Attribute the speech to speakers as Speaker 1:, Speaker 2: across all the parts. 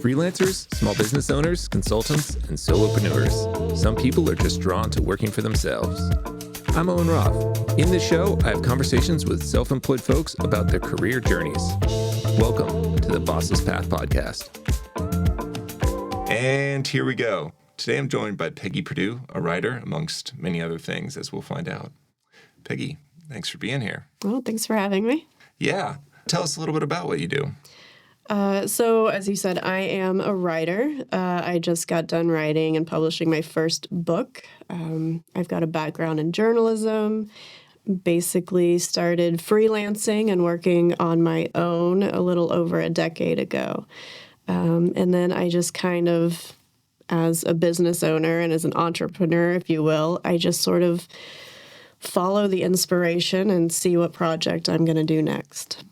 Speaker 1: Freelancers, small business owners, consultants, and solopreneurs. Some people are just drawn to working for themselves. I'm Owen Roth. In this show, I have conversations with self-employed folks about their career journeys. Welcome to the Bossless Path Podcast. And here we go. Today I'm joined by Peggy Perdue, a writer, amongst many other things, as we'll find out. Peggy, thanks for being here.
Speaker 2: Well, thanks for having me.
Speaker 1: Yeah. Tell us a little bit about what you do.
Speaker 2: So, as you said, I am a writer. I just got done writing and publishing my first book. I've got a background in journalism, basically started freelancing and working on my own a little over a decade ago. And then I just kind of, as a business owner and as an entrepreneur, if you will, I just sort of follow the inspiration and see what project I'm going to do next.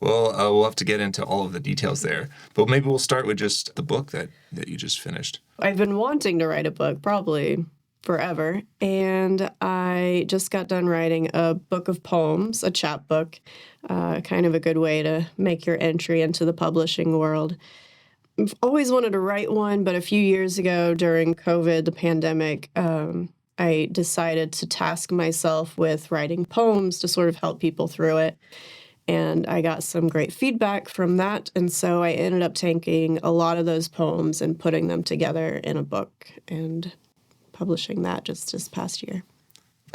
Speaker 1: Well, we'll have to get into all of the details there, but maybe we'll start with just the book that you just finished.
Speaker 2: I've been wanting to write a book probably forever, and I just got done writing a book of poems, a chapbook, kind of a good way to make your entry into the publishing world. I've always wanted to write one, but a few years ago during COVID, the pandemic, I decided to task myself with writing poems to sort of help people through it. And I got some great feedback from that. And so I ended up taking a lot of those poems and putting them together in a book and publishing that just this past year.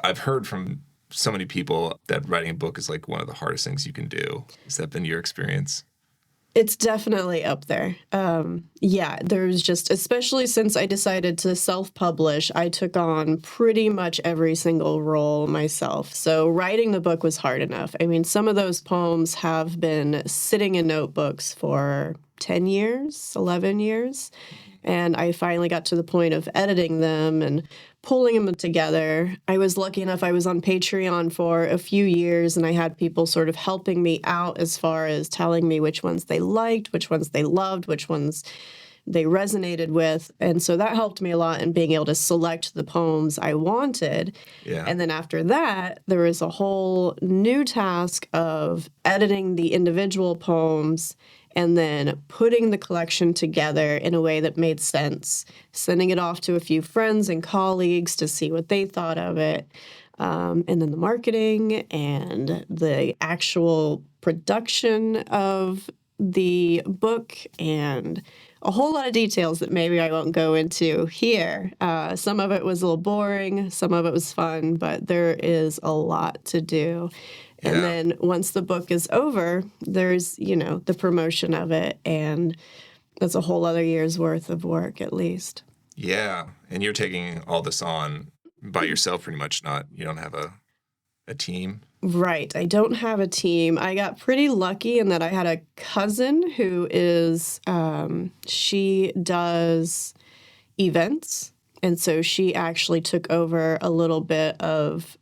Speaker 2: I've
Speaker 1: heard from so many people that writing a book is like one of the hardest things you can do. Has that been your experience?
Speaker 2: It's definitely up there. There's just, especially since I decided to self-publish, I took on pretty much every single role myself. So writing the book was hard enough. I mean, some of those poems have been sitting in notebooks for 10 years, 11 years. And I finally got to the point of editing them and pulling them together. I was lucky enough, I was on Patreon for a few years, and I had people sort of helping me out as far as telling me which ones they liked, which ones they loved, which ones they resonated with. And so that helped me a lot in being able to select the poems I wanted.
Speaker 1: Yeah.
Speaker 2: And then after that, there was a whole new task of editing the individual poems and then putting the collection together in a way that made sense, sending it off to a few friends and colleagues to see what they thought of it, and then the marketing and the actual production of the book and a whole lot of details that maybe I won't go into here. Some of it was a little boring, some of it was fun, but there is a lot to do. And then once the book is over, there's, the promotion of it, and that's a whole other year's worth of work at least.
Speaker 1: Yeah, and you're taking all this on by yourself pretty much, you don't have a team?
Speaker 2: Right, I don't have a team. I got pretty lucky in that I had a cousin who is, she does events, and so she actually took over a little bit of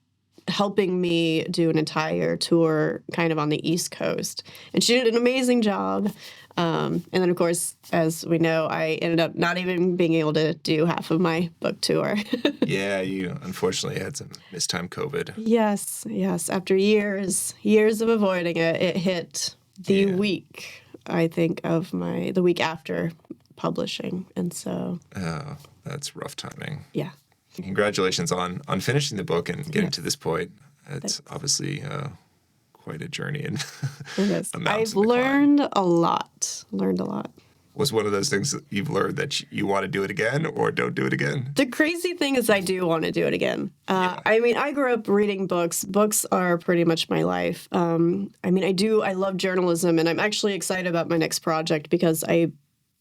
Speaker 2: helping me do an entire tour kind of on the East Coast. And she did an amazing job. And then, of course, as we know, I ended up not even being able to do half of my book tour.
Speaker 1: Yeah, you unfortunately had some mistimed COVID.
Speaker 2: Yes. After years of avoiding it, it hit the week, I think, of the week after publishing. And so...
Speaker 1: Oh, that's rough timing.
Speaker 2: Yeah.
Speaker 1: Congratulations on finishing the book and getting to this point. It's obviously quite a journey. And
Speaker 2: it is. I've learned a lot.
Speaker 1: Was one of those things that you've learned that you want to do it again or don't do it again?
Speaker 2: The crazy thing is I do want to do it again. I mean, I grew up reading books. Books are pretty much my life. I love journalism, and I'm actually excited about my next project because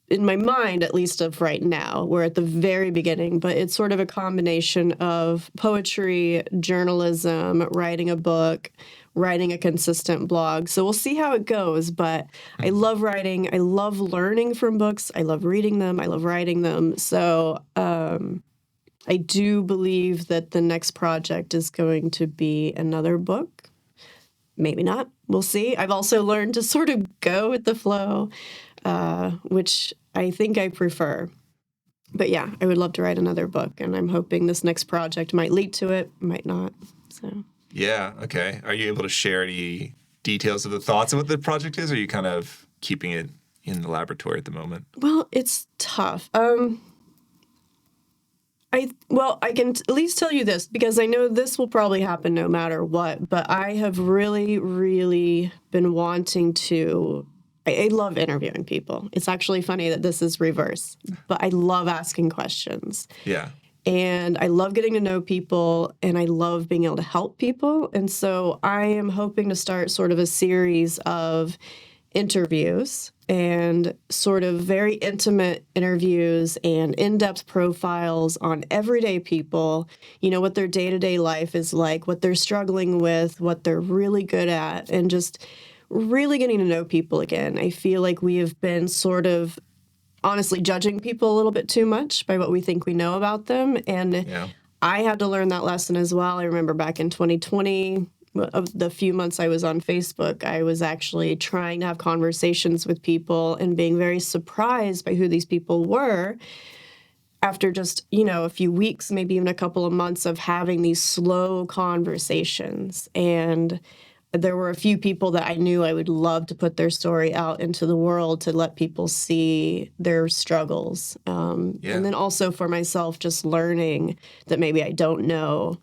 Speaker 2: in my mind, at least of right now, we're at the very beginning, but it's sort of a combination of poetry, journalism, writing a book, writing a consistent blog. So we'll see how it goes, but I love writing. I love learning from books. I love reading them. I love writing them. So I do believe that the next project is going to be another book. Maybe not. We'll see. I've also learned to sort of go with the flow, which I think I prefer. But yeah, I would love to write another book, and I'm hoping this next project might lead to it, might not. So.
Speaker 1: Yeah, okay. Are you able to share any details of the thoughts of what the project is, or are you kind of keeping it in the laboratory at the moment?
Speaker 2: Well, it's tough. I can at least tell you this, because I know this will probably happen no matter what, but I have really, really been wanting to. I love interviewing people. It's actually funny that this is reverse, but I love asking questions.
Speaker 1: Yeah.
Speaker 2: And I love getting to know people, and I love being able to help people. And so I am hoping to start sort of a series of interviews and sort of very intimate interviews and in-depth profiles on everyday people, what their day-to-day life is like, what they're struggling with, what they're really good at, and just really getting to know people again. I feel like we have been sort of honestly judging people a little bit too much by what we think we know about them. And I had to learn that lesson as well. I remember back in 2020, of the few months I was on Facebook, I was actually trying to have conversations with people and being very surprised by who these people were after just, a few weeks, maybe even a couple of months of having these slow conversations. And there were a few people that I knew I would love to put their story out into the world to let people see their struggles. And then also for myself, just learning that maybe I don't know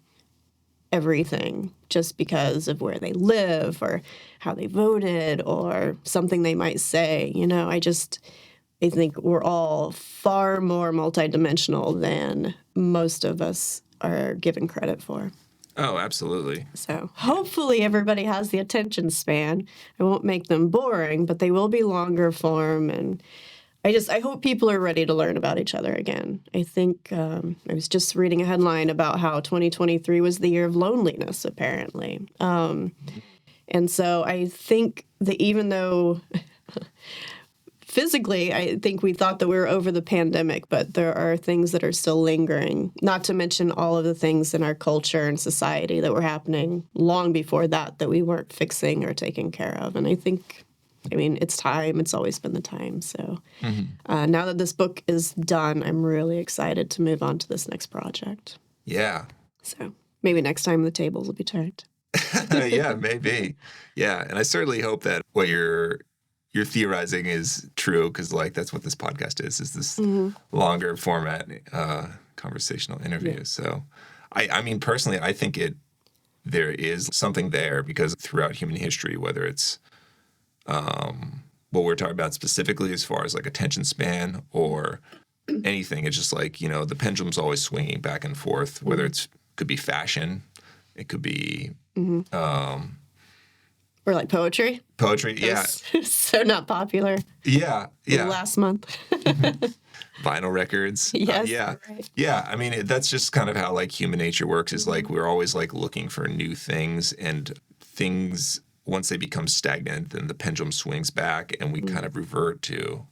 Speaker 2: everything just because of where they live or how they voted or something they might say. I think we're all far more multidimensional than most of us are given credit for.
Speaker 1: Oh, absolutely.
Speaker 2: So hopefully everybody has the attention span. I won't make them boring, but they will be longer form. And I hope people are ready to learn about each other again. I think I was just reading a headline about how 2023 was the year of loneliness, apparently. And so I think that even though physically, I think we thought that we were over the pandemic, but there are things that are still lingering, not to mention all of the things in our culture and society that were happening long before that we weren't fixing or taking care of. And I think, it's time. It's always been the time. So now that this book is done, I'm really excited to move on to this next project.
Speaker 1: Yeah.
Speaker 2: So maybe next time the tables will be turned.
Speaker 1: Yeah, maybe. Yeah. And I certainly hope that what you're theorizing is true, because that's what this podcast is this longer format conversational interview. Yeah. So I personally, I think there is something there, because throughout human history, whether it's what we're talking about specifically as far as attention span or anything, it's just the pendulum's always swinging back and forth, whether could be fashion, it could be
Speaker 2: or poetry.
Speaker 1: Poetry, yeah.
Speaker 2: So not popular.
Speaker 1: Yeah.
Speaker 2: Last month.
Speaker 1: Vinyl records.
Speaker 2: Yes.
Speaker 1: Yeah.
Speaker 2: Right.
Speaker 1: Yeah. That's just kind of how human nature works, is we're always looking for new things, and things, once they become stagnant, then the pendulum swings back and we kind of revert to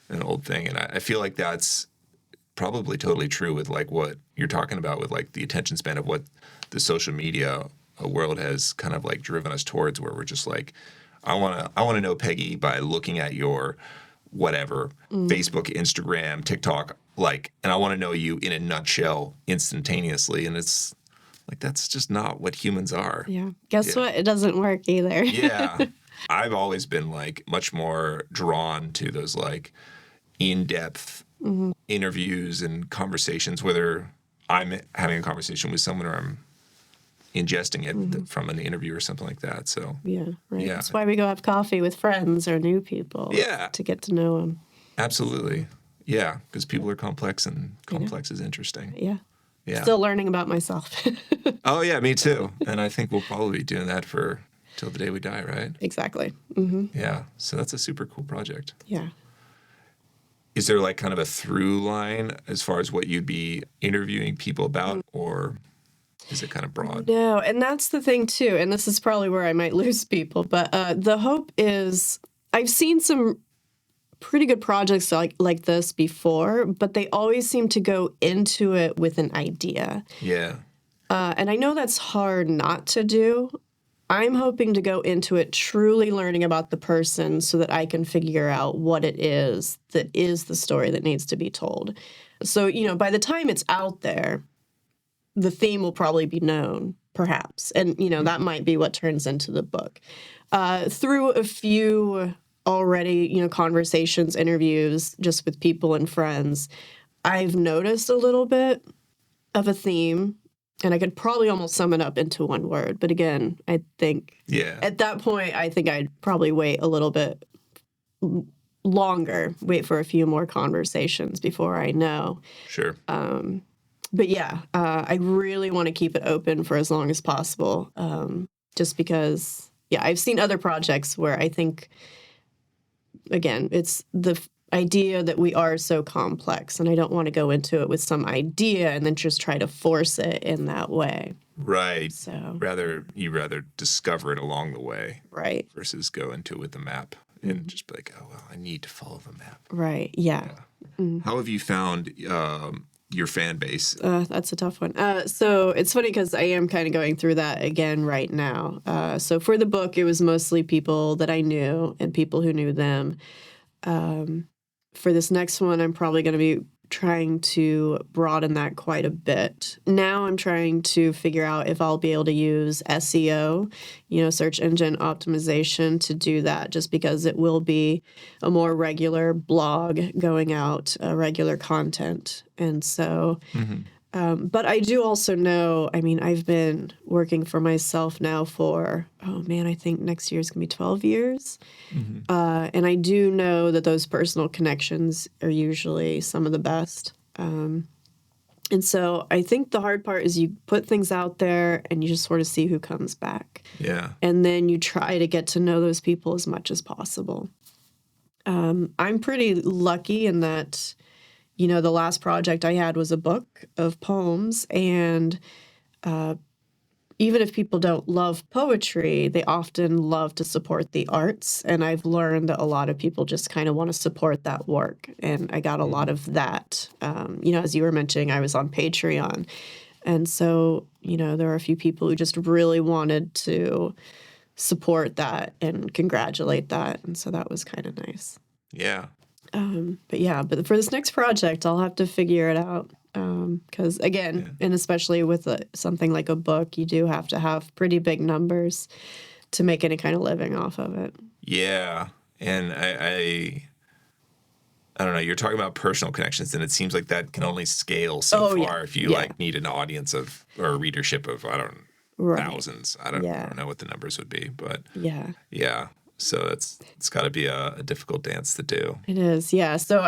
Speaker 1: an old thing. And I feel like that's probably totally true with what you're talking about with the attention span of what the social media world has kind of driven us towards, where we're just I want to know Peggy by looking at your whatever Facebook, Instagram, TikTok, and I want to know you in a nutshell instantaneously. And it's that's just not what humans are.
Speaker 2: Yeah. Guess what? It doesn't work either.
Speaker 1: Yeah. I've always been much more drawn to those in-depth interviews and conversations, whether I'm having a conversation with someone or I'm ingesting it from an interview or something like that. So
Speaker 2: yeah, right. Yeah. That's why we go have coffee with friends or new people.
Speaker 1: Yeah,
Speaker 2: to get to know them.
Speaker 1: Absolutely. Yeah, because people are complex, and complex is interesting.
Speaker 2: Yeah.
Speaker 1: Yeah.
Speaker 2: Still learning about myself.
Speaker 1: Oh yeah, me too. And I think we'll probably be doing that till the day we die, right?
Speaker 2: Exactly.
Speaker 1: Yeah. So that's a super cool project.
Speaker 2: Yeah.
Speaker 1: Is there kind of a through line as far as what you'd be interviewing people about, or is it kind of broad?
Speaker 2: No, and that's the thing too, and this is probably where I might lose people, but the hope is, I've seen some pretty good projects like this before, but they always seem to go into it with an idea.
Speaker 1: Yeah.
Speaker 2: And I know that's hard not to do. I'm hoping to go into it truly learning about the person so that I can figure out what it is that is the story that needs to be told. So, by the time it's out there, the theme will probably be known, perhaps. And, that might be what turns into the book. Through a few already, conversations, interviews, just with people and friends, I've noticed a little bit of a theme, and I could probably almost sum it up into one word. But again, I think at that point, I think I'd probably wait a little bit longer, wait for a few more conversations before I know.
Speaker 1: Sure.
Speaker 2: But yeah, I really want to keep it open for as long as possible, just because, I've seen other projects where I think, again, it's the idea that we are so complex, and I don't want to go into it with some idea and then just try to force it in that way.
Speaker 1: Right.
Speaker 2: So
Speaker 1: you rather discover it along the way.
Speaker 2: Right.
Speaker 1: Versus go into it with the map and just be like, oh, well, I need to follow the map.
Speaker 2: Right. Yeah.
Speaker 1: How have you found your fan base?
Speaker 2: That's a tough one. So it's funny because I am kind of going through that again right now. So for the book, it was mostly people that I knew and people who knew them. For this next one, I'm probably going to be trying to broaden that quite a bit. Now I'm trying to figure out if I'll be able to use SEO, search engine optimization, to do that, just because it will be a more regular blog going out, regular content. And so, but I do also know, I've been working for myself now for, I think next year is going to be 12 years. And I do know that those personal connections are usually some of the best. And so I think the hard part is you put things out there and you just sort of see who comes back.
Speaker 1: Yeah.
Speaker 2: And then you try to get to know those people as much as possible. I'm pretty lucky in that, the last project I had was a book of poems, and even if people don't love poetry, they often love to support the arts. And I've learned that a lot of people just kind of want to support that work. And I got a lot of that. As you were mentioning, I was on Patreon. And so, there were a few people who just really wanted to support that and congratulate that. And so that was kind of nice.
Speaker 1: Yeah.
Speaker 2: But for this next project, I'll have to figure it out. Because again, and especially with something like a book, you do have to have pretty big numbers to make any kind of living off of it.
Speaker 1: Yeah. And I don't know, you're talking about personal connections, and it seems like that can only scale so far if you need an audience of, or a readership of, thousands. I don't know what the numbers would be, but yeah. So it's got to be a difficult dance to do.
Speaker 2: It is, yeah. So,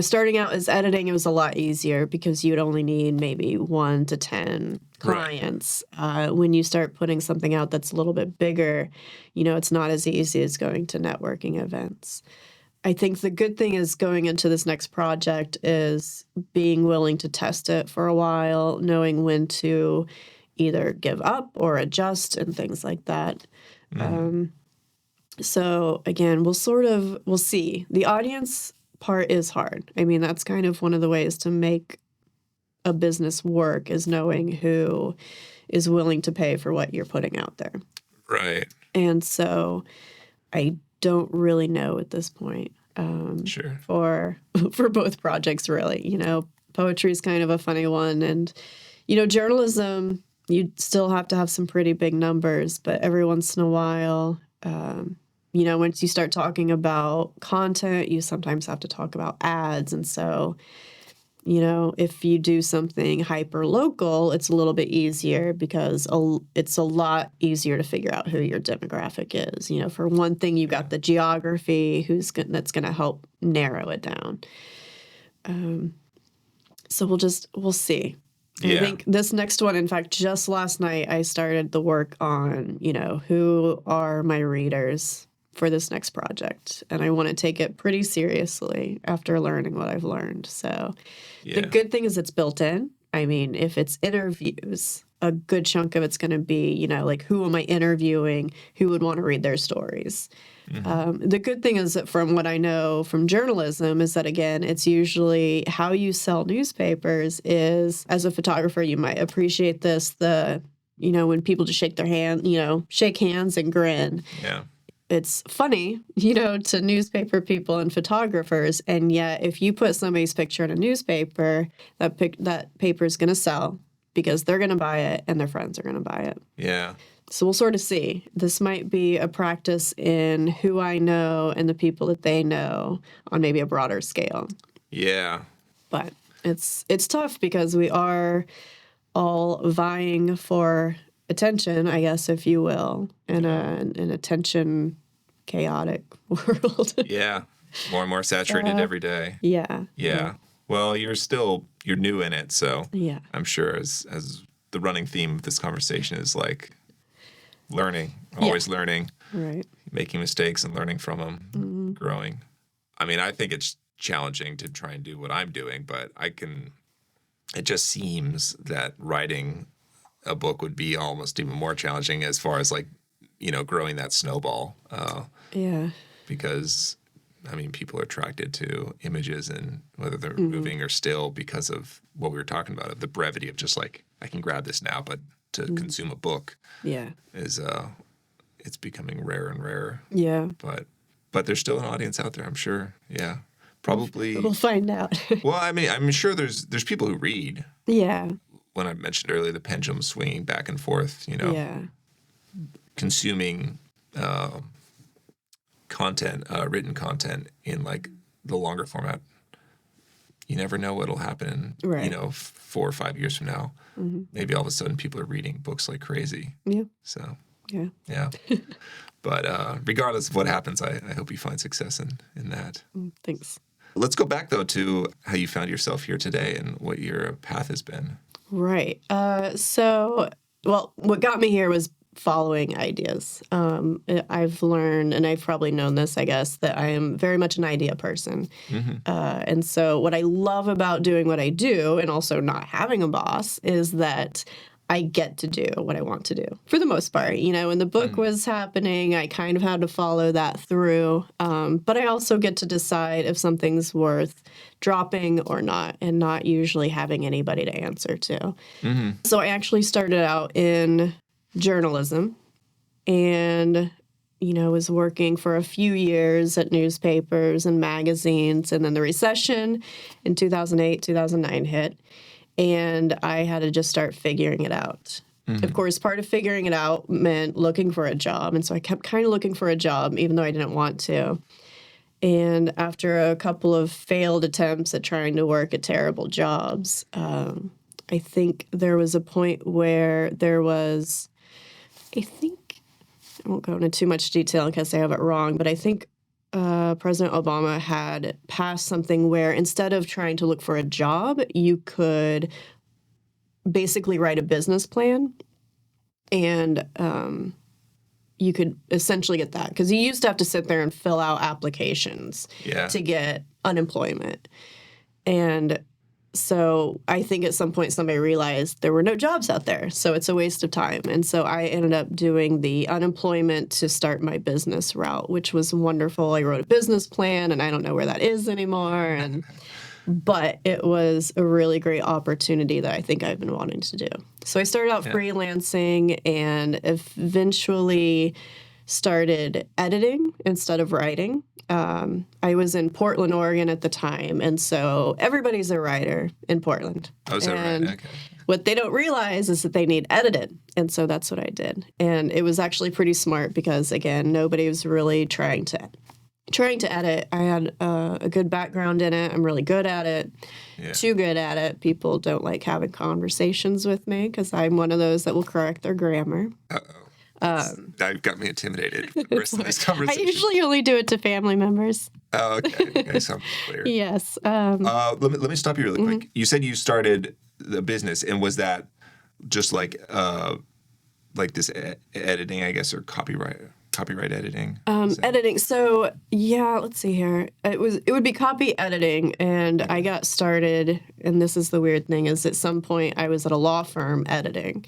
Speaker 2: starting out as editing, it was a lot easier because you'd only need maybe 1 to 10 clients. Right. When you start putting something out that's a little bit bigger, it's not as easy as going to networking events. I think the good thing is going into this next project is being willing to test it for a while, knowing when to either give up or adjust and things like that. So again, we'll see. The audience part is hard. That's kind of one of the ways to make a business work, is knowing who is willing to pay for what you're putting out there.
Speaker 1: Right.
Speaker 2: And so I don't really know at this point.
Speaker 1: Sure.
Speaker 2: For both projects, really. Poetry is kind of a funny one. And, journalism, you still have to have some pretty big numbers, but every once in a while, once you start talking about content, you sometimes have to talk about ads. And so, if you do something hyper local, it's a little bit easier because it's a lot easier to figure out who your demographic is. For one thing, you've got the geography that's going to help narrow it down. So we'll see. Yeah. I think this next one, in fact, just last night, I started the work on, who are my readers for this next project. And I want to take it pretty seriously after learning what I've learned. So the good thing is it's built in. If it's interviews, a good chunk of it's going to be, who am I interviewing? Who would want to read their stories? Mm-hmm. The good thing is that from what I know from journalism is that, again, it's usually how you sell newspapers is, as a photographer, you might appreciate this, when people just shake their hand, shake hands and grin.
Speaker 1: Yeah.
Speaker 2: It's funny, to newspaper people and photographers. And yet if you put somebody's picture in a newspaper, that paper is going to sell because they're going to buy it and their friends are going to buy it.
Speaker 1: Yeah.
Speaker 2: So we'll sort of see. This might be a practice in who I know and the people that they know on maybe a broader scale.
Speaker 1: Yeah.
Speaker 2: But it's tough because we are all vying for attention, I guess, if you will, in an attention chaotic world.
Speaker 1: Yeah. More and more saturated every day.
Speaker 2: Yeah.
Speaker 1: Well, you're new in it, so
Speaker 2: Yeah.
Speaker 1: I'm sure as the running theme of this conversation is like learning, always learning,
Speaker 2: Right.
Speaker 1: making mistakes and learning from them, growing. I mean, I think it's challenging to try and do what I'm doing, but it just seems that writing a book would be almost even more challenging as far as like, growing that snowball.
Speaker 2: Yeah.
Speaker 1: Because, I mean, people are attracted to images and whether they're moving or still because of what we were talking about, of the brevity of just like, I can grab this now, but to consume a book is it's becoming rarer and rarer.
Speaker 2: Yeah.
Speaker 1: But there's still an audience out there, I'm sure. Yeah. Probably.
Speaker 2: We'll find out.
Speaker 1: Well, I mean, I'm sure there's people who read.
Speaker 2: Yeah.
Speaker 1: When I mentioned earlier the pendulum swinging back and forth,
Speaker 2: Yeah.
Speaker 1: consuming content, written content in like the longer format. You never know what'll happen,
Speaker 2: Right.
Speaker 1: 4 or 5 years from now. Maybe all of a sudden people are reading books like crazy.
Speaker 2: Yeah.
Speaker 1: So,
Speaker 2: Yeah.
Speaker 1: But regardless of what happens, I hope you find success in that.
Speaker 2: Thanks.
Speaker 1: Let's go back, though, to how you found yourself here today and what your path has been.
Speaker 2: Right. What got me here was following ideas. I've learned, and I've probably known this, I guess, that I am very much an idea person. And so what I love about doing what I do and also not having a boss is that I get to do what I want to do for the most part. When the book was happening, I kind of had to follow that through. But I also get to decide if something's worth dropping or not, and not usually having anybody to answer to. So I actually started out in journalism and, was working for a few years at newspapers and magazines. And then the recession in 2008, 2009 hit. And I had to just start figuring it out. Of course, part of figuring it out meant looking for a job. And so I kept kind of looking for a job, even though I didn't want to. And after a couple of failed attempts at trying to work at terrible jobs, I think there was a point where there was, I won't go into too much detail in case I have it wrong, but I think President Obama had passed something where instead of trying to look for a job, you could basically write a business plan and you could essentially get that. Because you used to have to sit there and fill out applications to get unemployment. And so I think at some point somebody realized there were no jobs out there, so it's a waste of time. And so I ended up doing the unemployment to start my business route, which was wonderful. I wrote a business plan, and I don't know where that is anymore. But it was a really great opportunity that I think I've been wanting to do. So I started out freelancing and eventually started editing instead of writing. I was in Portland, Oregon at the time, and so everybody's a writer in Portland.
Speaker 1: Oh, is that right? Okay.
Speaker 2: What they don't realize is that they need edited, and so that's what I did. And it was actually pretty smart because, again, nobody was really trying to edit. I had a good background in it. I'm really good at it. Too good at it. People don't like having conversations with me because I'm one of those that will correct their grammar.
Speaker 1: Now you've got me intimidated for the rest of this conversation.
Speaker 2: I usually only do it to family members.
Speaker 1: Oh, okay. So I'm clear.
Speaker 2: Yes.
Speaker 1: Let me stop you really quick. You said you started the business, and was that just like this editing, I guess, or copyright editing?
Speaker 2: Editing. So let's see here. It would be copy editing, and I got started. And this is the weird thing: is at some point I was at a law firm editing.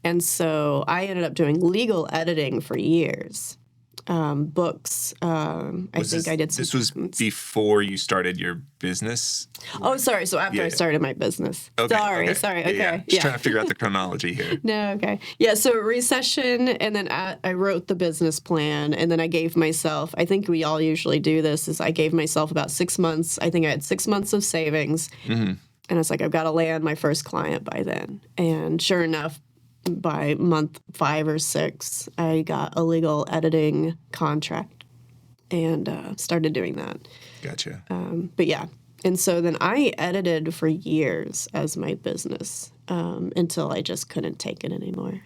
Speaker 2: And so I ended up doing legal editing for years. Books. I did some.
Speaker 1: This was before you started your business?
Speaker 2: Oh, sorry. So after I started my business.
Speaker 1: Okay,
Speaker 2: Sorry. Okay.
Speaker 1: Yeah. Just trying to figure out the chronology here.
Speaker 2: No, okay. Yeah, so recession, and then I wrote the business plan, and then I gave myself, I think we all usually do this, is I gave myself about 6 months. I think I had 6 months of savings. And I was like, I've got to land my first client by then. And sure enough, by month 5 or 6, I got a legal editing contract and started doing that.
Speaker 3: Gotcha.
Speaker 2: But yeah. And so then I edited for years as my business until I just couldn't take it anymore.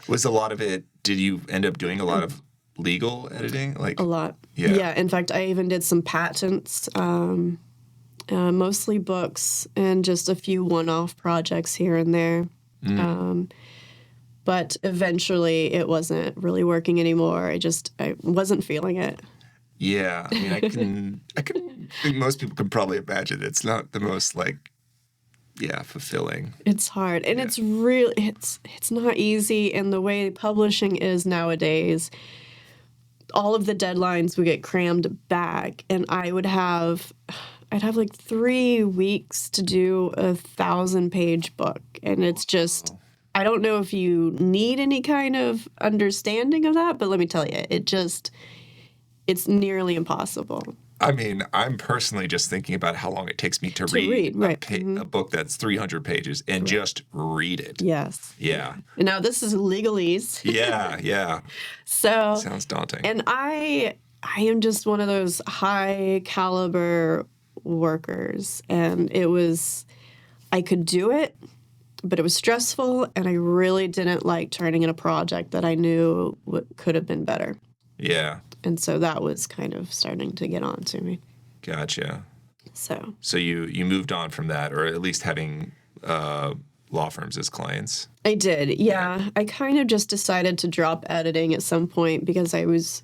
Speaker 3: Was a lot of it, did you end up doing a lot of legal editing? Like
Speaker 2: A lot.
Speaker 3: Yeah.
Speaker 2: Yeah. In fact, I even did some patents, mostly books and just a few one-off projects here and there. But eventually it wasn't really working anymore. I wasn't feeling it.
Speaker 3: Yeah. I mean, I think most people can probably imagine it's not the most fulfilling.
Speaker 2: It's hard. And it's really, it's not easy. And the way publishing is nowadays, all of the deadlines would get crammed back, and I'd have like 3 weeks to do a 1,000-page book. And it's just, I don't know if you need any kind of understanding of that, but let me tell you, it's nearly impossible.
Speaker 3: I mean, I'm personally just thinking about how long it takes me to read
Speaker 2: right.
Speaker 3: a book that's 300 pages and just read it.
Speaker 2: Yes.
Speaker 3: Yeah.
Speaker 2: And now this is legalese.
Speaker 3: Yeah.
Speaker 2: So
Speaker 3: sounds daunting.
Speaker 2: And I am just one of those high caliber workers, and I could do it, but it was stressful, and I really didn't like turning in a project that I knew could have been better.
Speaker 3: Yeah.
Speaker 2: And so that was kind of starting to get on to me.
Speaker 3: Gotcha.
Speaker 2: So
Speaker 3: you moved on from that, or at least having law firms as clients?
Speaker 2: I did, yeah. I kind of just decided to drop editing at some point because I was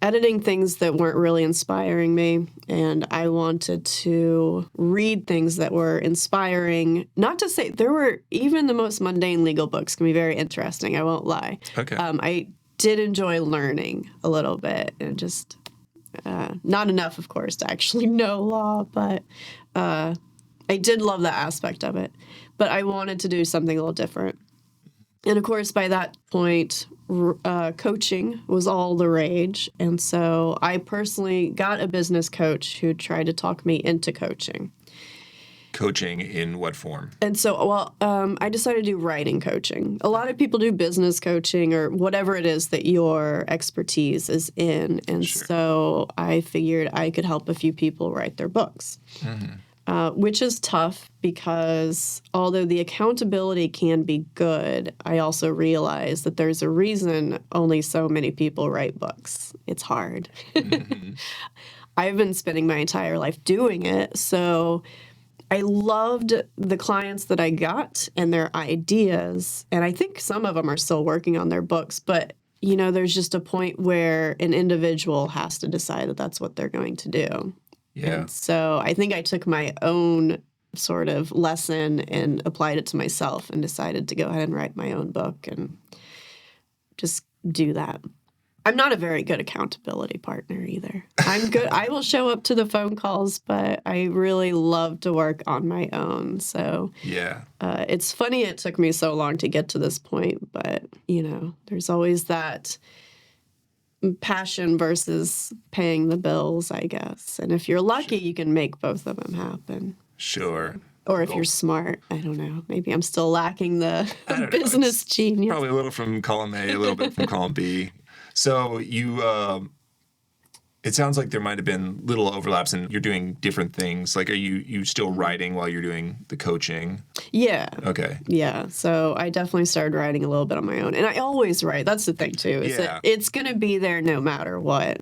Speaker 2: editing things that weren't really inspiring me, and I wanted to read things that were inspiring. Not to say even the most mundane legal books can be very interesting, I won't lie.
Speaker 3: Okay.
Speaker 2: I did enjoy learning a little bit, and just not enough, of course, to actually know law, but I did love that aspect of it. But I wanted to do something a little different. And of course, by that point, coaching was all the rage. And so I personally got a business coach who tried to talk me into coaching.
Speaker 3: Coaching in what form?
Speaker 2: And so, I decided to do writing coaching. A lot of people do business coaching or whatever it is that your expertise is in. And so I figured I could help a few people write their books. Which is tough because although the accountability can be good, I also realize that there's a reason only so many people write books. It's hard. I've been spending my entire life doing it, so I loved the clients that I got and their ideas, and I think some of them are still working on their books, but there's just a point where an individual has to decide that that's what they're going to do.
Speaker 3: Yeah.
Speaker 2: And so I think I took my own sort of lesson and applied it to myself and decided to go ahead and write my own book and just do that. I'm not a very good accountability partner either. I'm good. I will show up to the phone calls, but I really love to work on my own. So
Speaker 3: yeah,
Speaker 2: it's funny it took me so long to get to this point, but, there's always that passion versus paying the bills, I guess. And if you're lucky, you can make both of them happen.
Speaker 3: Sure.
Speaker 2: Or if you're smart, I don't know. Maybe I'm still lacking the business genius.
Speaker 3: Probably a little from column A, a little bit from column B. So you, it sounds like there might have been little overlaps and you're doing different things. Like, are you still writing while you're doing the coaching?
Speaker 2: Yeah.
Speaker 3: Okay.
Speaker 2: Yeah. So I definitely started writing a little bit on my own. And I always write. That's the thing, too. Is that it's going to be there no matter what.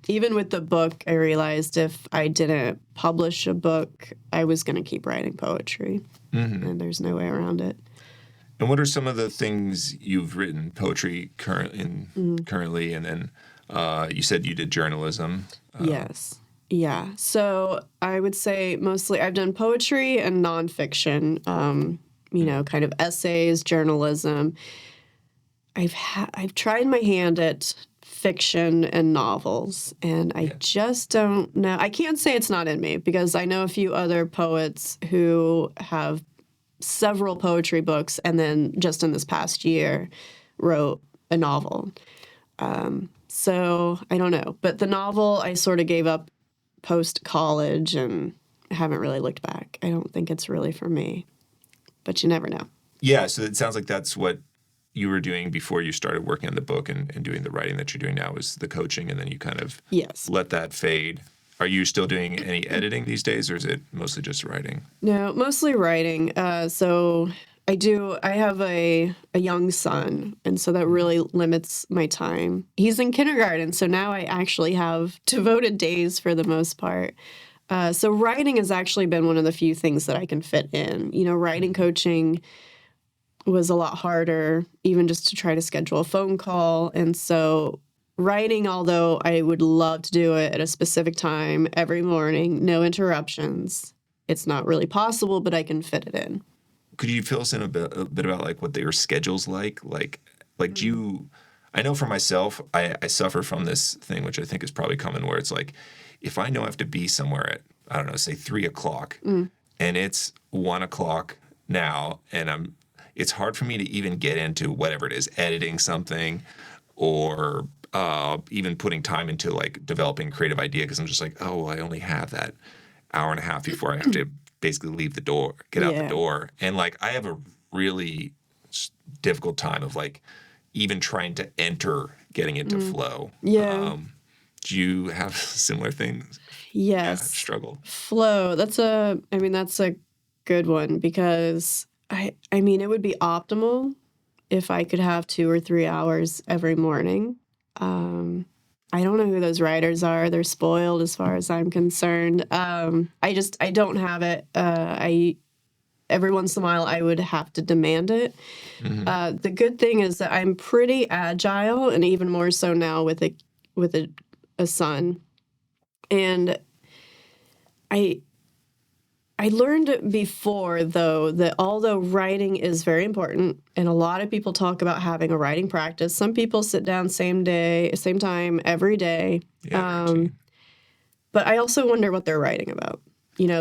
Speaker 2: Even with the book, I realized if I didn't publish a book, I was going to keep writing poetry. And there's no way around it.
Speaker 3: And what are some of the things you've written poetry currently? And then you said you did journalism.
Speaker 2: Yes. Yeah. So I would say mostly I've done poetry and nonfiction, kind of essays, journalism. I've tried my hand at fiction and novels, and I just don't know. I can't say it's not in me because I know a few other poets who have several poetry books and then just in this past year wrote a novel. So I don't know. But the novel I sort of gave up post-college and haven't really looked back. I don't think it's really for me. But you never know.
Speaker 3: Yeah, so it sounds like that's what you were doing before you started working on the book and doing the writing that you're doing now was the coaching, and then you kind of
Speaker 2: Yes.
Speaker 3: let that fade. Are you still doing any editing these days, or is it mostly just writing?
Speaker 2: No, mostly writing. So I have a young son, and so that really limits my time. He's in kindergarten, so now I actually have devoted days for the most part. So writing has actually been one of the few things that I can fit in. Writing coaching was a lot harder, even just to try to schedule a phone call. And so writing, although I would love to do it at a specific time every morning, no interruptions, it's not really possible, but I can fit it in.
Speaker 3: Could you fill us in a bit about like what your schedule's like? Like do you? I know for myself, I suffer from this thing, which I think is probably common, where it's like, if I know I have to be somewhere at, I don't know, say 3:00, and it's 1:00 now, and it's hard for me to even get into whatever it is, editing something, or even putting time into like developing a creative idea, because I'm just like, oh, I only have that hour and a half before I have to basically leave the door, get out the door. And like, I have a really difficult time of like even trying to enter getting into flow.
Speaker 2: Yeah.
Speaker 3: Do you have similar things?
Speaker 2: Yes.
Speaker 3: Yeah, struggle.
Speaker 2: Flow. That's a good one, because I mean, it would be optimal if I could have 2 or 3 hours every morning. I don't know who those writers are. They're spoiled as far as I'm concerned. I don't have it. Every once in a while I would have to demand it. The good thing is that I'm pretty agile, and even more so now with a son. And I learned before, though, that although writing is very important, and a lot of people talk about having a writing practice, some people sit down same day, same time, every day.
Speaker 3: Yeah,
Speaker 2: But I also wonder what they're writing about.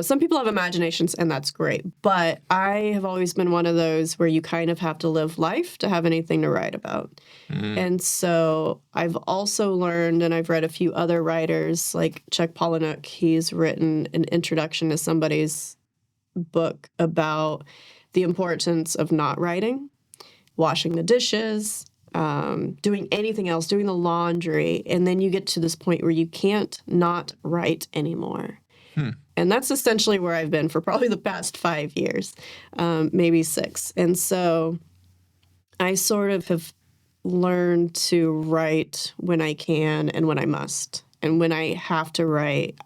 Speaker 2: Some people have imaginations, and that's great. But I have always been one of those where you kind of have to live life to have anything to write about. And so I've also learned, and I've read a few other writers, like Chuck Palahniuk. He's written an introduction to somebody's book about the importance of not writing, washing the dishes, doing anything else, doing the laundry. And then you get to this point where you can't not write anymore. And that's essentially where I've been for probably the past 5 years, maybe 6. And so I sort of have learned to write when I can and when I must. And when I have to write,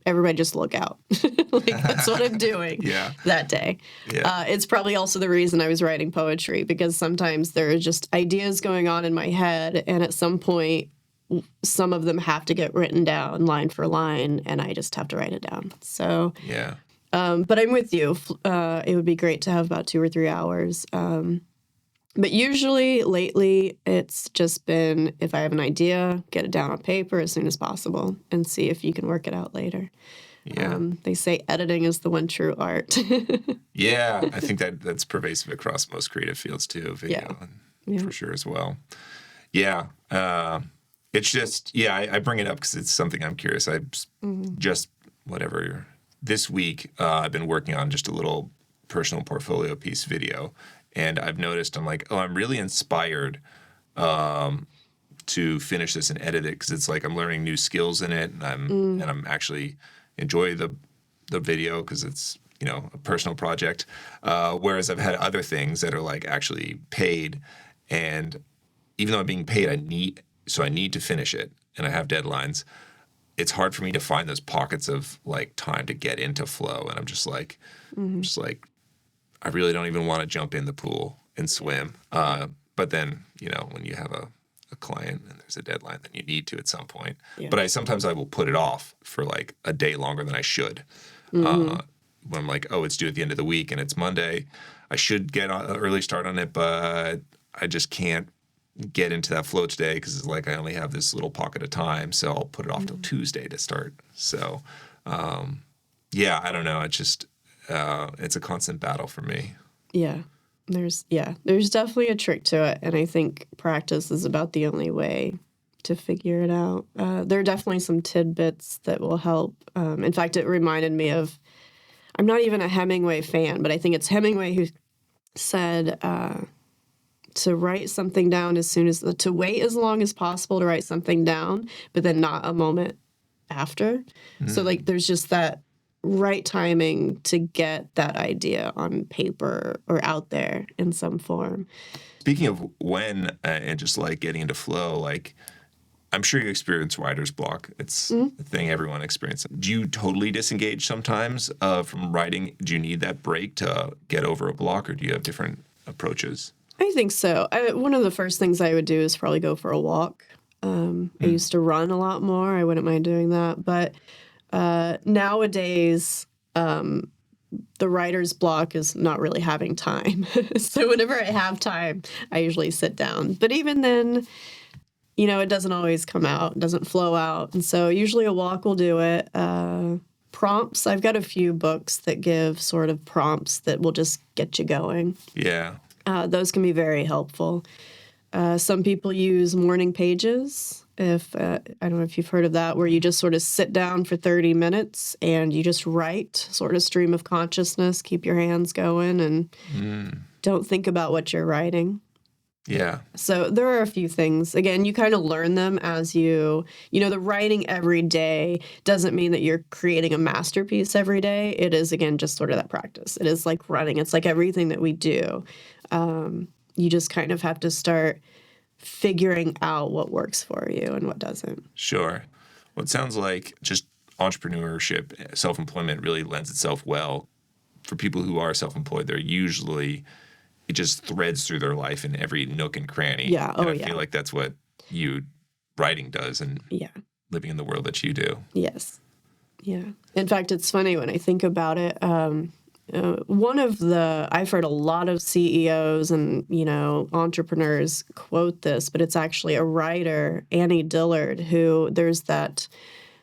Speaker 2: everybody just look out. Like, that's what I'm doing that day.
Speaker 3: Yeah.
Speaker 2: It's probably also the reason I was writing poetry, because sometimes there are just ideas going on in my head, and at some point, some of them have to get written down line for line, and I just have to write it down. So,
Speaker 3: Yeah.
Speaker 2: But I'm with you. It would be great to have about 2 or 3 hours. But usually, lately, it's just been, if I have an idea, get it down on paper as soon as possible and see if you can work it out later.
Speaker 3: Yeah.
Speaker 2: They say editing is the one true art.
Speaker 3: Yeah, I think that's pervasive across most creative fields too, video for sure as well. Yeah. It's just, I bring it up because it's something I'm curious. This week, I've been working on just a little personal portfolio piece video, and I've noticed, I'm like, I'm really inspired to finish this and edit it, because it's like I'm learning new skills in it, and I'm actually enjoy the video because it's, a personal project. Whereas I've had other things that are like actually paid, and even though I'm being paid, I need to finish it, and I have deadlines. It's hard for me to find those pockets of like time to get into flow, and I'm just like, I really don't even want to jump in the pool and swim. But then, when you have a client and there's a deadline, then you need to at some point. Yeah. But sometimes I will put it off for like a day longer than I should. When I'm like, it's due at the end of the week and it's Monday, I should get an early start on it, but I just can't get into that flow today because it's like I only have this little pocket of time, so I'll put it off till Tuesday to start. So, I don't know. It's just it's a constant battle for me.
Speaker 2: Yeah. There's definitely a trick to it, and I think practice is about the only way to figure it out. There are definitely some tidbits that will help. In fact, it reminded me of I'm not even a Hemingway fan, but I think it's Hemingway who said to write something down to wait as long as possible to write something down, but then not a moment after. So like there's just that right timing to get that idea on paper or out there in some form.
Speaker 3: Speaking of when and just like getting into flow, like I'm sure you experience writer's block. It's a thing everyone experiences. Do you totally disengage sometimes from writing? Do you need that break to get over a block, or do you have different approaches?
Speaker 2: I think so. One of the first things I would do is probably go for a walk. I used to run a lot more. I wouldn't mind doing that. But nowadays, the writer's block is not really having time. So whenever I have time, I usually sit down. But even then, you know, it doesn't always come out, it doesn't flow out. And so usually a walk will do it. Prompts, I've got a few books that give sort of prompts that will just get you going.
Speaker 3: Yeah.
Speaker 2: Those can be very helpful. Some people use morning pages. I don't know if you've heard of that, where you just sort of sit down for 30 minutes and you just write, sort of stream of consciousness, keep your hands going and don't think about what you're writing.
Speaker 3: Yeah.
Speaker 2: So there are a few things. Again, you kind of learn them as the writing every day doesn't mean that you're creating a masterpiece every day. It is, again, just sort of that practice. It is like running. It's like everything that we do. You just kind of have to start figuring out what works for you and what doesn't.
Speaker 3: Sure. Well, it sounds like just entrepreneurship, self-employment really lends itself well. For people who are self-employed, they're usually, it just threads through their life in every nook and cranny.
Speaker 2: Yeah.
Speaker 3: And I feel like that's what writing does and living in the world that you do.
Speaker 2: Yes. Yeah. In fact, it's funny when I think about it. I've heard a lot of CEOs and, entrepreneurs quote this, but it's actually a writer, Annie Dillard, who there's that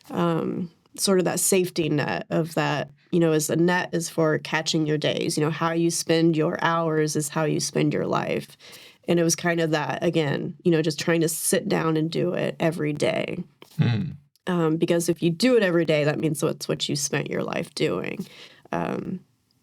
Speaker 2: sort of that safety net of that, as a net is for catching your days. How you spend your hours is how you spend your life. And it was kind of that, again, just trying to sit down and do it every day. Because if you do it every day, that means that's what you spent your life doing.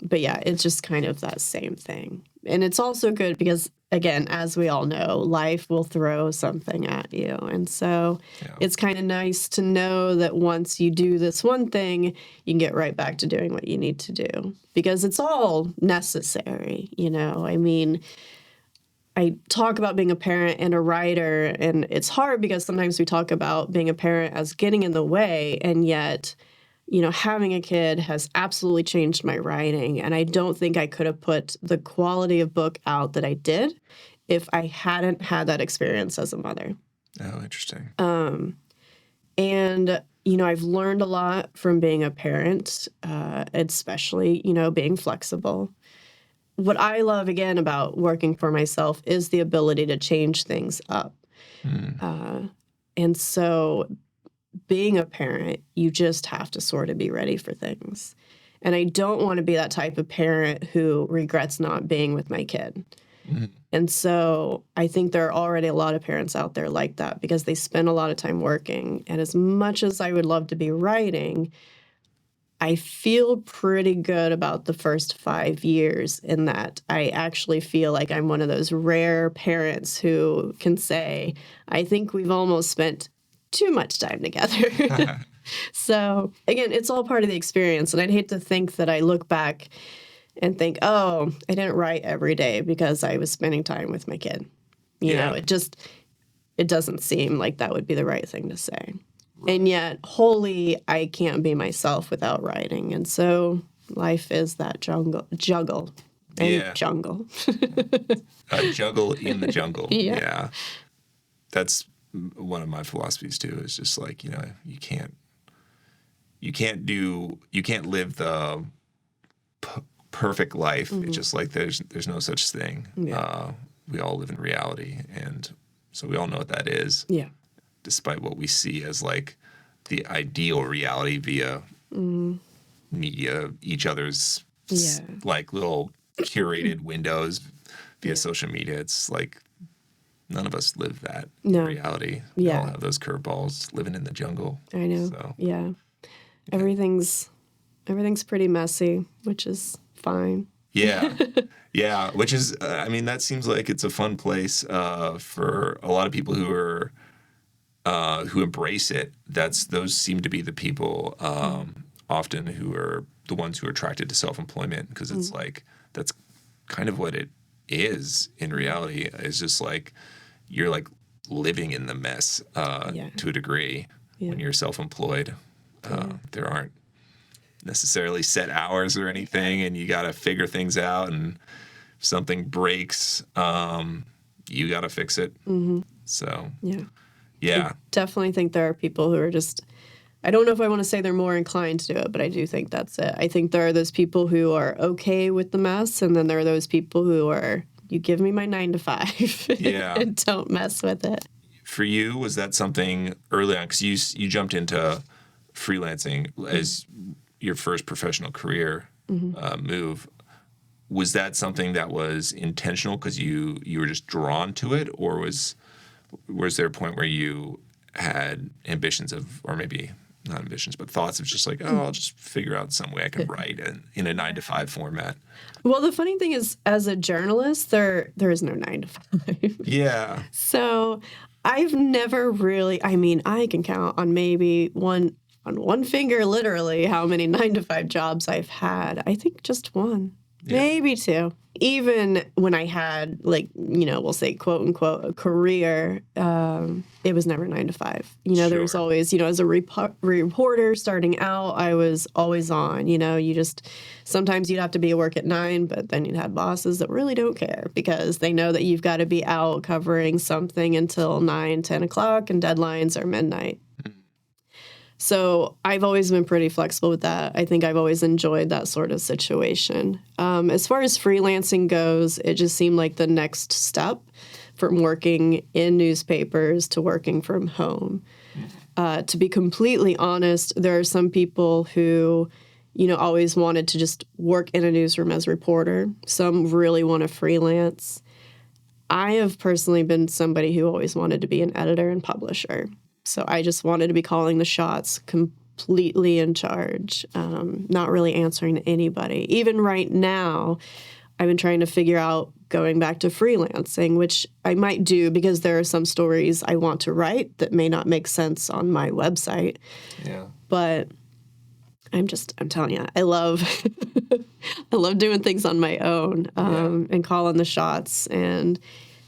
Speaker 2: But yeah, it's just kind of that same thing. And it's also good because, again, as we all know, life will throw something at you. And so it's kind of nice to know that once you do this one thing, you can get right back to doing what you need to do because it's all necessary. I mean, I talk about being a parent and a writer, and it's hard because sometimes we talk about being a parent as getting in the way, and yet having a kid has absolutely changed my writing, and I don't think I could have put the quality of book out that I did if I hadn't had that experience as a mother.
Speaker 3: Oh, interesting.
Speaker 2: And, I've learned a lot from being a parent, especially, being flexible. What I love, again, about working for myself is the ability to change things up. And so being a parent, you just have to sort of be ready for things. And I don't want to be that type of parent who regrets not being with my kid. And so I think there are already a lot of parents out there like that because they spend a lot of time working. And as much as I would love to be writing, I feel pretty good about the first 5 years in that I actually feel like I'm one of those rare parents who can say, I think we've almost spent too much time together. So, again, it's all part of the experience. And I'd hate to think that I look back and think, oh, I didn't write every day because I was spending time with my kid. It doesn't seem like that would be the right thing to say. And yet, wholly, I can't be myself without writing. And so life is that juggle. Jungle.
Speaker 3: A juggle in the jungle. Yeah. That's one of my philosophies too, is just like, you can't live the perfect life. It's just like there's no such thing. We all live in reality, and so we all know what that is. Despite what we see as like the ideal reality via media, each other's like little curated windows via social media. It's like none of us live that in reality. We all have those curveballs living in the jungle.
Speaker 2: I know. So, everything's Everything's pretty messy, which is fine.
Speaker 3: Yeah. Yeah. Which is, I mean, that seems like it's a fun place for a lot of people who embrace it. Those seem to be the people often who are the ones who are attracted to self-employment, because it's like, that's kind of what it is in reality. It's just like, you're like living in the mess to a degree when you're self-employed. There aren't necessarily set hours or anything, and you got to figure things out, and if something breaks, you got to fix it. So I
Speaker 2: definitely think there are people who are just, I don't know if I want to say they're more inclined to do it, but I do think that's it. I think there are those people who are okay with the mess, and then there are those people who are, you give me my 9 to 5 and don't mess with it.
Speaker 3: For you, was that something early on? Because you jumped into freelancing as your first professional career move. Was that something that was intentional because you were just drawn to it, or was there a point where you had ambitions of, or maybe not ambitions, but thoughts of just like, oh, I'll just figure out some way I can write in a 9 to 5 format?
Speaker 2: Well, the funny thing is, as a journalist, there is no 9 to 5.
Speaker 3: Yeah.
Speaker 2: So I've never really, I mean, I can count on maybe on one finger, literally, how many 9 to 5 jobs I've had. I think just one, maybe 2. Even when I had, like, we'll say, quote unquote, a career, it was never 9 to 5. There was always, as a reporter starting out, I was always on. Sometimes you'd have to be at work at 9, but then you'd have bosses that really don't care because they know that you've got to be out covering something until 9, 10 o'clock, and deadlines are midnight. So I've always been pretty flexible with that. I think I've always enjoyed that sort of situation. As far as freelancing goes, it just seemed like the next step from working in newspapers to working from home. To be completely honest, there are some people who, always wanted to just work in a newsroom as a reporter. Some really want to freelance. I have personally been somebody who always wanted to be an editor and publisher. So I just wanted to be calling the shots, completely in charge, not really answering to anybody. Even right now, I've been trying to figure out going back to freelancing, which I might do because there are some stories I want to write that may not make sense on my website. Yeah. But I'm telling you, I love doing things on my own and calling the shots. And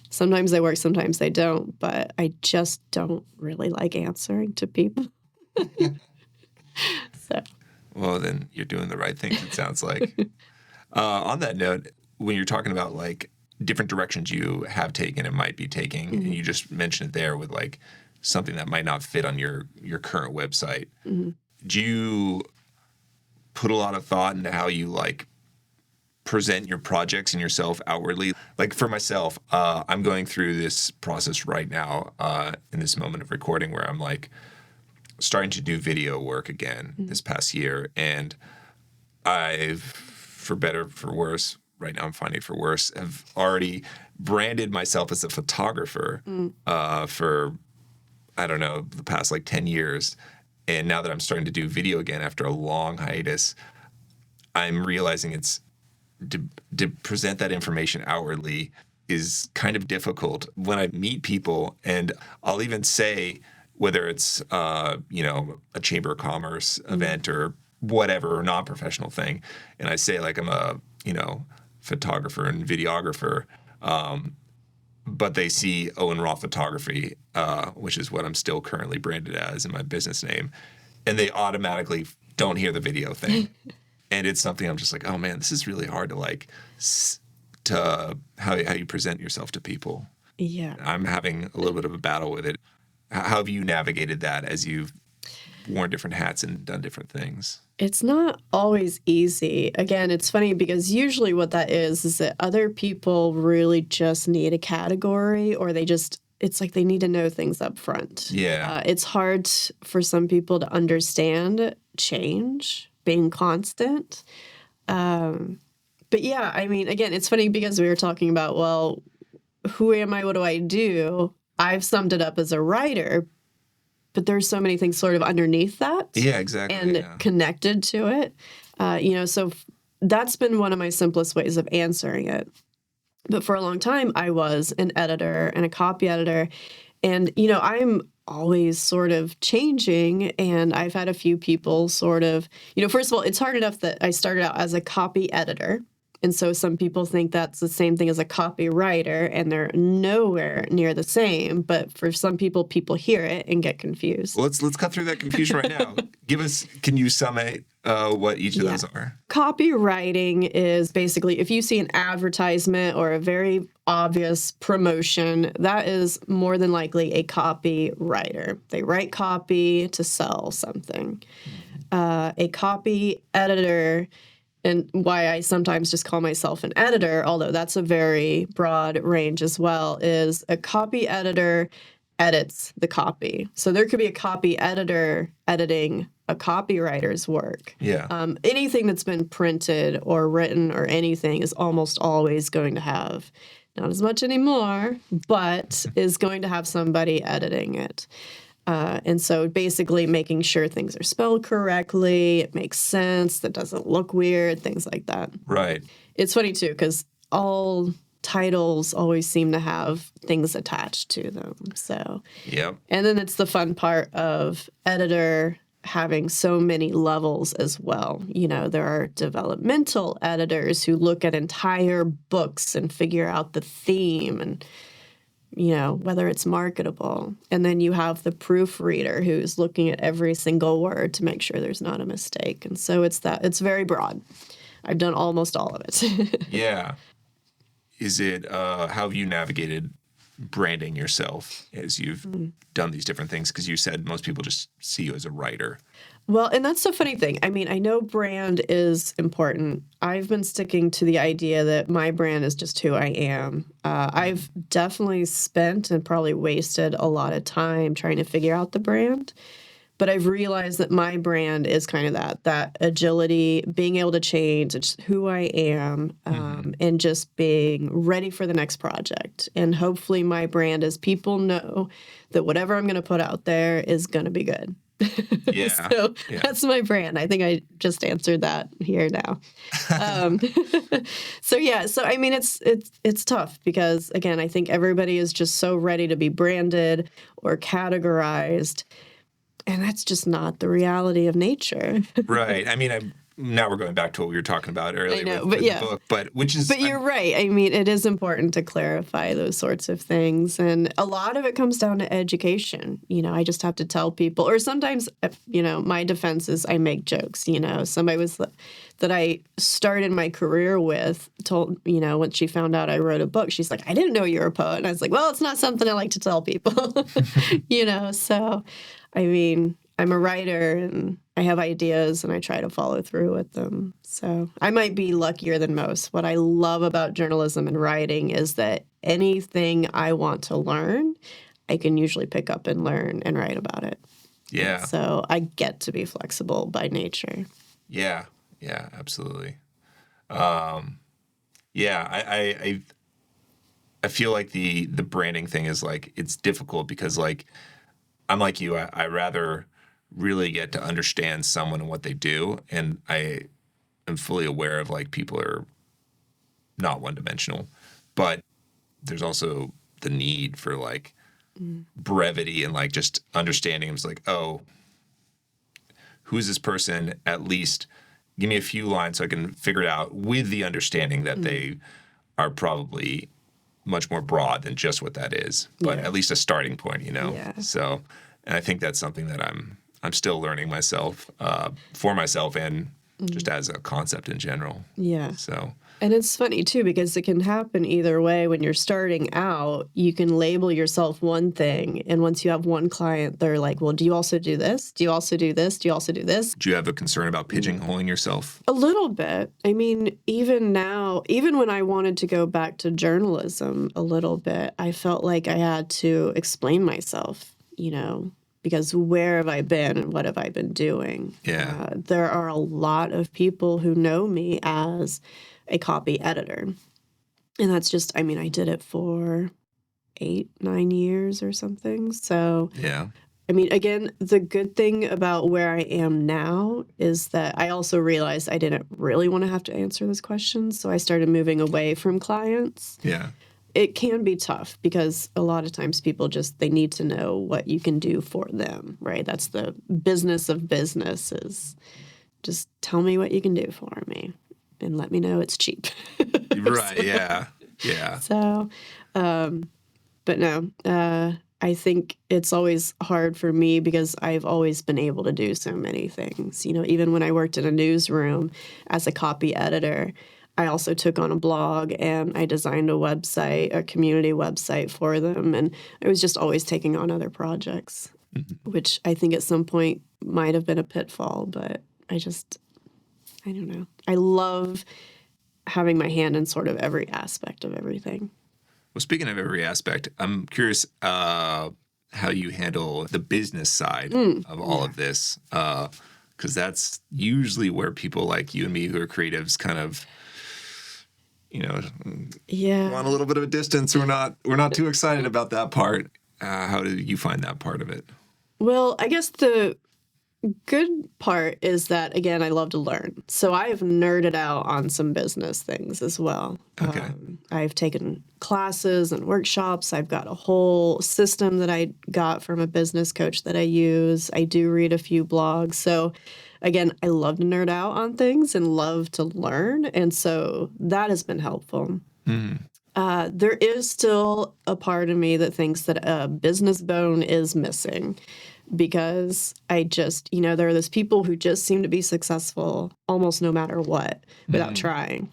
Speaker 2: sometimes they work, sometimes they don't, but I just don't really like answering to people. So.
Speaker 3: Well, then you're doing the right things, it sounds like. On that note, when you're talking about like different directions you have taken and might be taking, and you just mentioned it there with like something that might not fit on your current website, do you put a lot of thought into how you like present your projects and yourself outwardly? Like for myself, I'm going through this process right now in this moment of recording where I'm like starting to do video work again this past year. And I've, for better, for worse, right now I'm finding it for worse, have already branded myself as a photographer for, I don't know, the past like 10 years. And now that I'm starting to do video again after a long hiatus, I'm realizing it's to present that information outwardly is kind of difficult when I meet people. And I'll even say, whether it's, a Chamber of Commerce event or whatever, or non-professional thing, and I say like I'm a, photographer and videographer, but they see Owen Roth Photography, which is what I'm still currently branded as in my business name, and they automatically don't hear the video thing. And it's something I'm just like, oh man, this is really hard to like, to how you present yourself to people.
Speaker 2: Yeah.
Speaker 3: I'm having a little bit of a battle with it. How have you navigated that as you've worn different hats and done different things?
Speaker 2: It's not always easy. Again, it's funny because usually what that is that other people really just need a category, or it's like they need to know things up front.
Speaker 3: Yeah.
Speaker 2: It's hard for some people to understand change being constant. But yeah, I mean, again, it's funny because we were talking about, well, who am I? What do I do? I've summed it up as a writer, but there's so many things sort of underneath that.
Speaker 3: Yeah, exactly.
Speaker 2: And connected to it. So that's been one of my simplest ways of answering it. But for a long time, I was an editor and a copy editor. And, I'm always sort of changing. And I've had a few people sort of, first of all, it's hard enough that I started out as a copy editor. And so some people think that's the same thing as a copywriter, and they're nowhere near the same. But for some people hear it and get confused.
Speaker 3: Well, let's cut through that confusion right now. Can you sum it, what each of those are?
Speaker 2: Copywriting is basically if you see an advertisement or a very obvious promotion, that is more than likely a copywriter. They write copy to sell something. A copy editor, and why I sometimes just call myself an editor, although that's a very broad range as well, is a copy editor edits the copy. So there could be a copy editor editing a copywriter's work.
Speaker 3: Yeah.
Speaker 2: Anything that's been printed or written or anything is almost always going to have, not as much anymore, but is going to have somebody editing it. And so basically making sure things are spelled correctly, it makes sense, that doesn't look weird, things like that.
Speaker 3: Right.
Speaker 2: It's funny, too, because all titles always seem to have things attached to them. So,
Speaker 3: Yep.
Speaker 2: And then it's the fun part of editor having so many levels as well. There are developmental editors who look at entire books and figure out the theme and whether it's marketable. And then you have the proofreader who's looking at every single word to make sure there's not a mistake. And so it's very broad. I've done almost all of it.
Speaker 3: Yeah. Is it, how have you navigated branding yourself as you've done these different things? Because you said most people just see you as a writer.
Speaker 2: Well, and that's the funny thing. I mean, I know brand is important. I've been sticking to the idea that my brand is just who I am. I've definitely spent and probably wasted a lot of time trying to figure out the brand. But I've realized that my brand is kind of that agility, being able to change, it's who I am, and just being ready for the next project. And hopefully my brand is people know that whatever I'm going to put out there is going to be good.
Speaker 3: Yeah.
Speaker 2: So that's my brand. I think I just answered that here now. So I mean, it's tough because, again, I think everybody is just so ready to be branded or categorized. And that's just not the reality of nature.
Speaker 3: Right. I mean, now we're going back to what we were talking about earlier with the book, but
Speaker 2: you're right. I mean, it is important to clarify those sorts of things. And a lot of it comes down to education. I just have to tell people, or sometimes, my defense is I make jokes. Somebody that I started my career with told, when she found out I wrote a book, she's like, I didn't know you were a poet. And I was like, well, it's not something I like to tell people, so I mean, I'm a writer and I have ideas and I try to follow through with them. So I might be luckier than most. What I love about journalism and writing is that anything I want to learn, I can usually pick up and learn and write about it.
Speaker 3: Yeah.
Speaker 2: And so I get to be flexible by nature.
Speaker 3: Yeah. Yeah, absolutely. I feel like the branding thing is like, it's difficult because like, I'm like you, I rather really get to understand someone and what they do. And I am fully aware of like people are not one-dimensional, but there's also the need for like brevity and like just understanding. It's like, oh, who's this person? At least give me a few lines so I can figure it out with the understanding that they are probably much more broad than just what that is, but at least a starting point,
Speaker 2: Yeah.
Speaker 3: So, and I think that's something that I'm still learning myself, for myself and just as a concept in general.
Speaker 2: Yeah.
Speaker 3: So,
Speaker 2: and it's funny too, because it can happen either way. When you're starting out, you can label yourself one thing. And once you have one client, they're like, well, do you also do this? Do you also do this? Do you also do this?
Speaker 3: do you have a concern about pigeonholing yourself?
Speaker 2: A little bit. I mean, even now, even when I wanted to go back to journalism a little bit, I felt like I had to explain myself, because where have I been and what have I been doing?
Speaker 3: Yeah.
Speaker 2: There are a lot of people who know me as a copy editor. And that's just, I mean, I did it for 8-9 years or something. So
Speaker 3: Yeah.
Speaker 2: I mean, again, the good thing about where I am now is that I also realized I didn't really want to have to answer those questions. So I started moving away from clients.
Speaker 3: Yeah.
Speaker 2: It can be tough because a lot of times people they need to know what you can do for them, right? That's the business of business is just tell me what you can do for me and let me know it's cheap.
Speaker 3: Right. Yeah. Yeah.
Speaker 2: So, but no, I think it's always hard for me because I've always been able to do so many things. You know, even when I worked in a newsroom as a copy editor, I also took on a blog and I designed a website, a community website for them. And I was just always taking on other projects, which I think at some point might have been a pitfall, but I don't know. I love having my hand in sort of every aspect of everything.
Speaker 3: Well, speaking of every aspect, I'm curious how you handle the business side of all of this, because that's usually where people like you and me who are creatives kind of, want a little bit of a distance. We're not too excited about that part. How do you find that part of it?
Speaker 2: Well, I guess the good part is that, again, I love to learn. So I've nerded out on some business things as well.
Speaker 3: Okay.
Speaker 2: I've taken classes and workshops. I've got a whole system that I got from a business coach that I use. I do read a few blogs. So again, I love to nerd out on things and love to learn. And so that has been helpful. There is still a part of me that thinks that a business bone is missing. Because I just, there are those people who just seem to be successful almost no matter what without trying.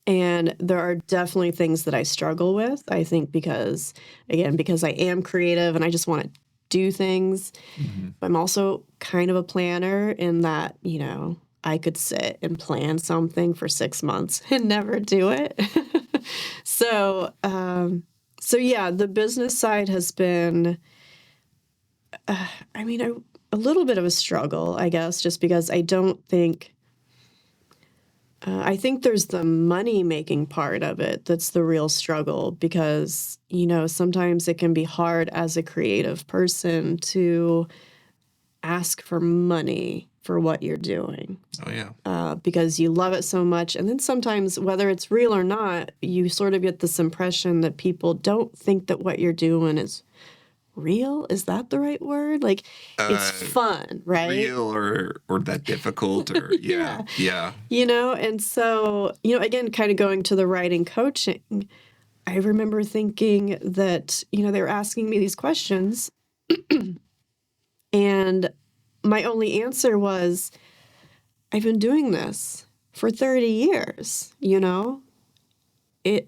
Speaker 2: And there are definitely things that I struggle with, I think, because I am creative and I just want to do things. I'm also kind of a planner in that, I could sit and plan something for 6 months and never do it. So yeah, the business side has been... a little bit of a struggle, I guess, just because I don't think... I think there's the money-making part of it that's the real struggle because, sometimes it can be hard as a creative person to ask for money for what you're doing.
Speaker 3: Oh, yeah.
Speaker 2: Because you love it so much. And then sometimes, whether it's real or not, you sort of get this impression that people don't think that what you're doing is real? Is that the right word? Like, it's fun, right?
Speaker 3: Real or that difficult or yeah.
Speaker 2: And so, again, kind of going to the writing coaching, I remember thinking that, they were asking me these questions and my only answer was, I've been doing this for 30 years,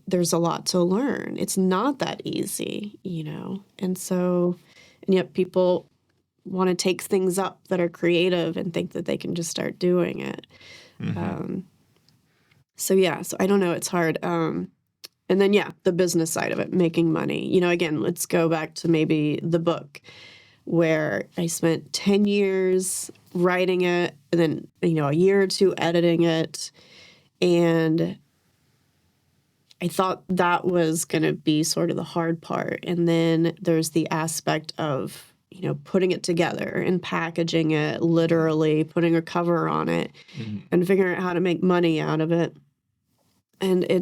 Speaker 2: there's a lot to learn. It's not that easy, and yet people want to take things up that are creative and think that they can just start doing it. So I don't know. It's hard. And then, the business side of it, making money. Again, let's go back to maybe the book where I spent 10 years writing it and then, a year or two editing it. And I thought that was going to be sort of the hard part. And then there's the aspect of, putting it together and packaging it, literally putting a cover on it and figuring out how to make money out of it. And I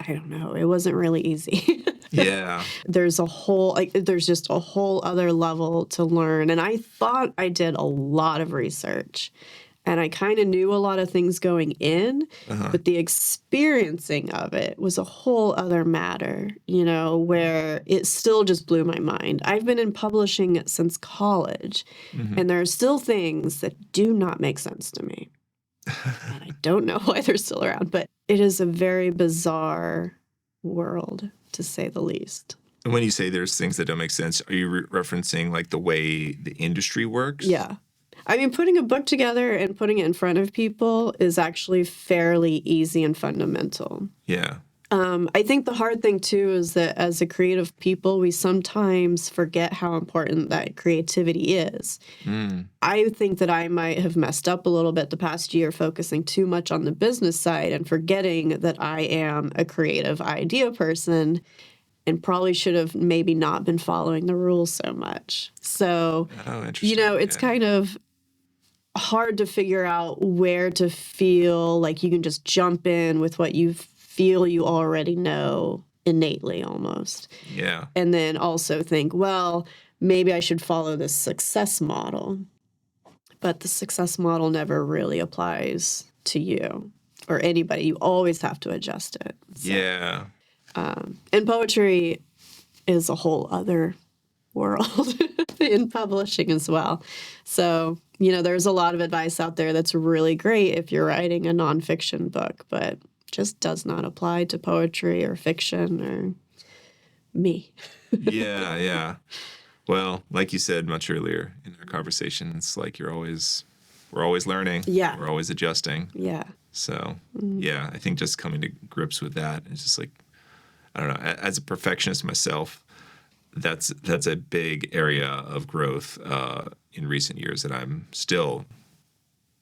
Speaker 2: don't know, it wasn't really easy.
Speaker 3: Yeah.
Speaker 2: There's just a whole other level to learn. And I thought I did a lot of research. And I kind of knew a lot of things going in, but the experiencing of it was a whole other matter, where it still just blew my mind. I've been in publishing since college, and there are still things that do not make sense to me. And I don't know why they're still around, but it is a very bizarre world, to say the least.
Speaker 3: And when you say there's things that don't make sense, are you referencing like the way the industry works?
Speaker 2: Yeah. Putting a book together and putting it in front of people is actually fairly easy and fundamental.
Speaker 3: Yeah.
Speaker 2: I think the hard thing, too, is that as a creative people, we sometimes forget how important that creativity is. I think that I might have messed up a little bit the past year focusing too much on the business side and forgetting that I am a creative idea person and probably should have maybe not been following the rules so much. So,
Speaker 3: interesting.
Speaker 2: It's kind of hard to figure out where to feel like you can just jump in with what you feel you already know innately almost.
Speaker 3: Yeah.
Speaker 2: And then also think, well, maybe I should follow this success model. But the success model never really applies to you or anybody. You always have to adjust it. So,
Speaker 3: yeah.
Speaker 2: And poetry is a whole other world in publishing as well. So, there's a lot of advice out there that's really great if you're writing a nonfiction book, but just does not apply to poetry or fiction or me.
Speaker 3: Yeah. Well, like you said much earlier in our conversation, it's like we're always learning.
Speaker 2: Yeah.
Speaker 3: We're always adjusting.
Speaker 2: Yeah.
Speaker 3: So, yeah, I think just coming to grips with that is just like, I don't know, as a perfectionist myself, that's a big area of growth in recent years that I'm still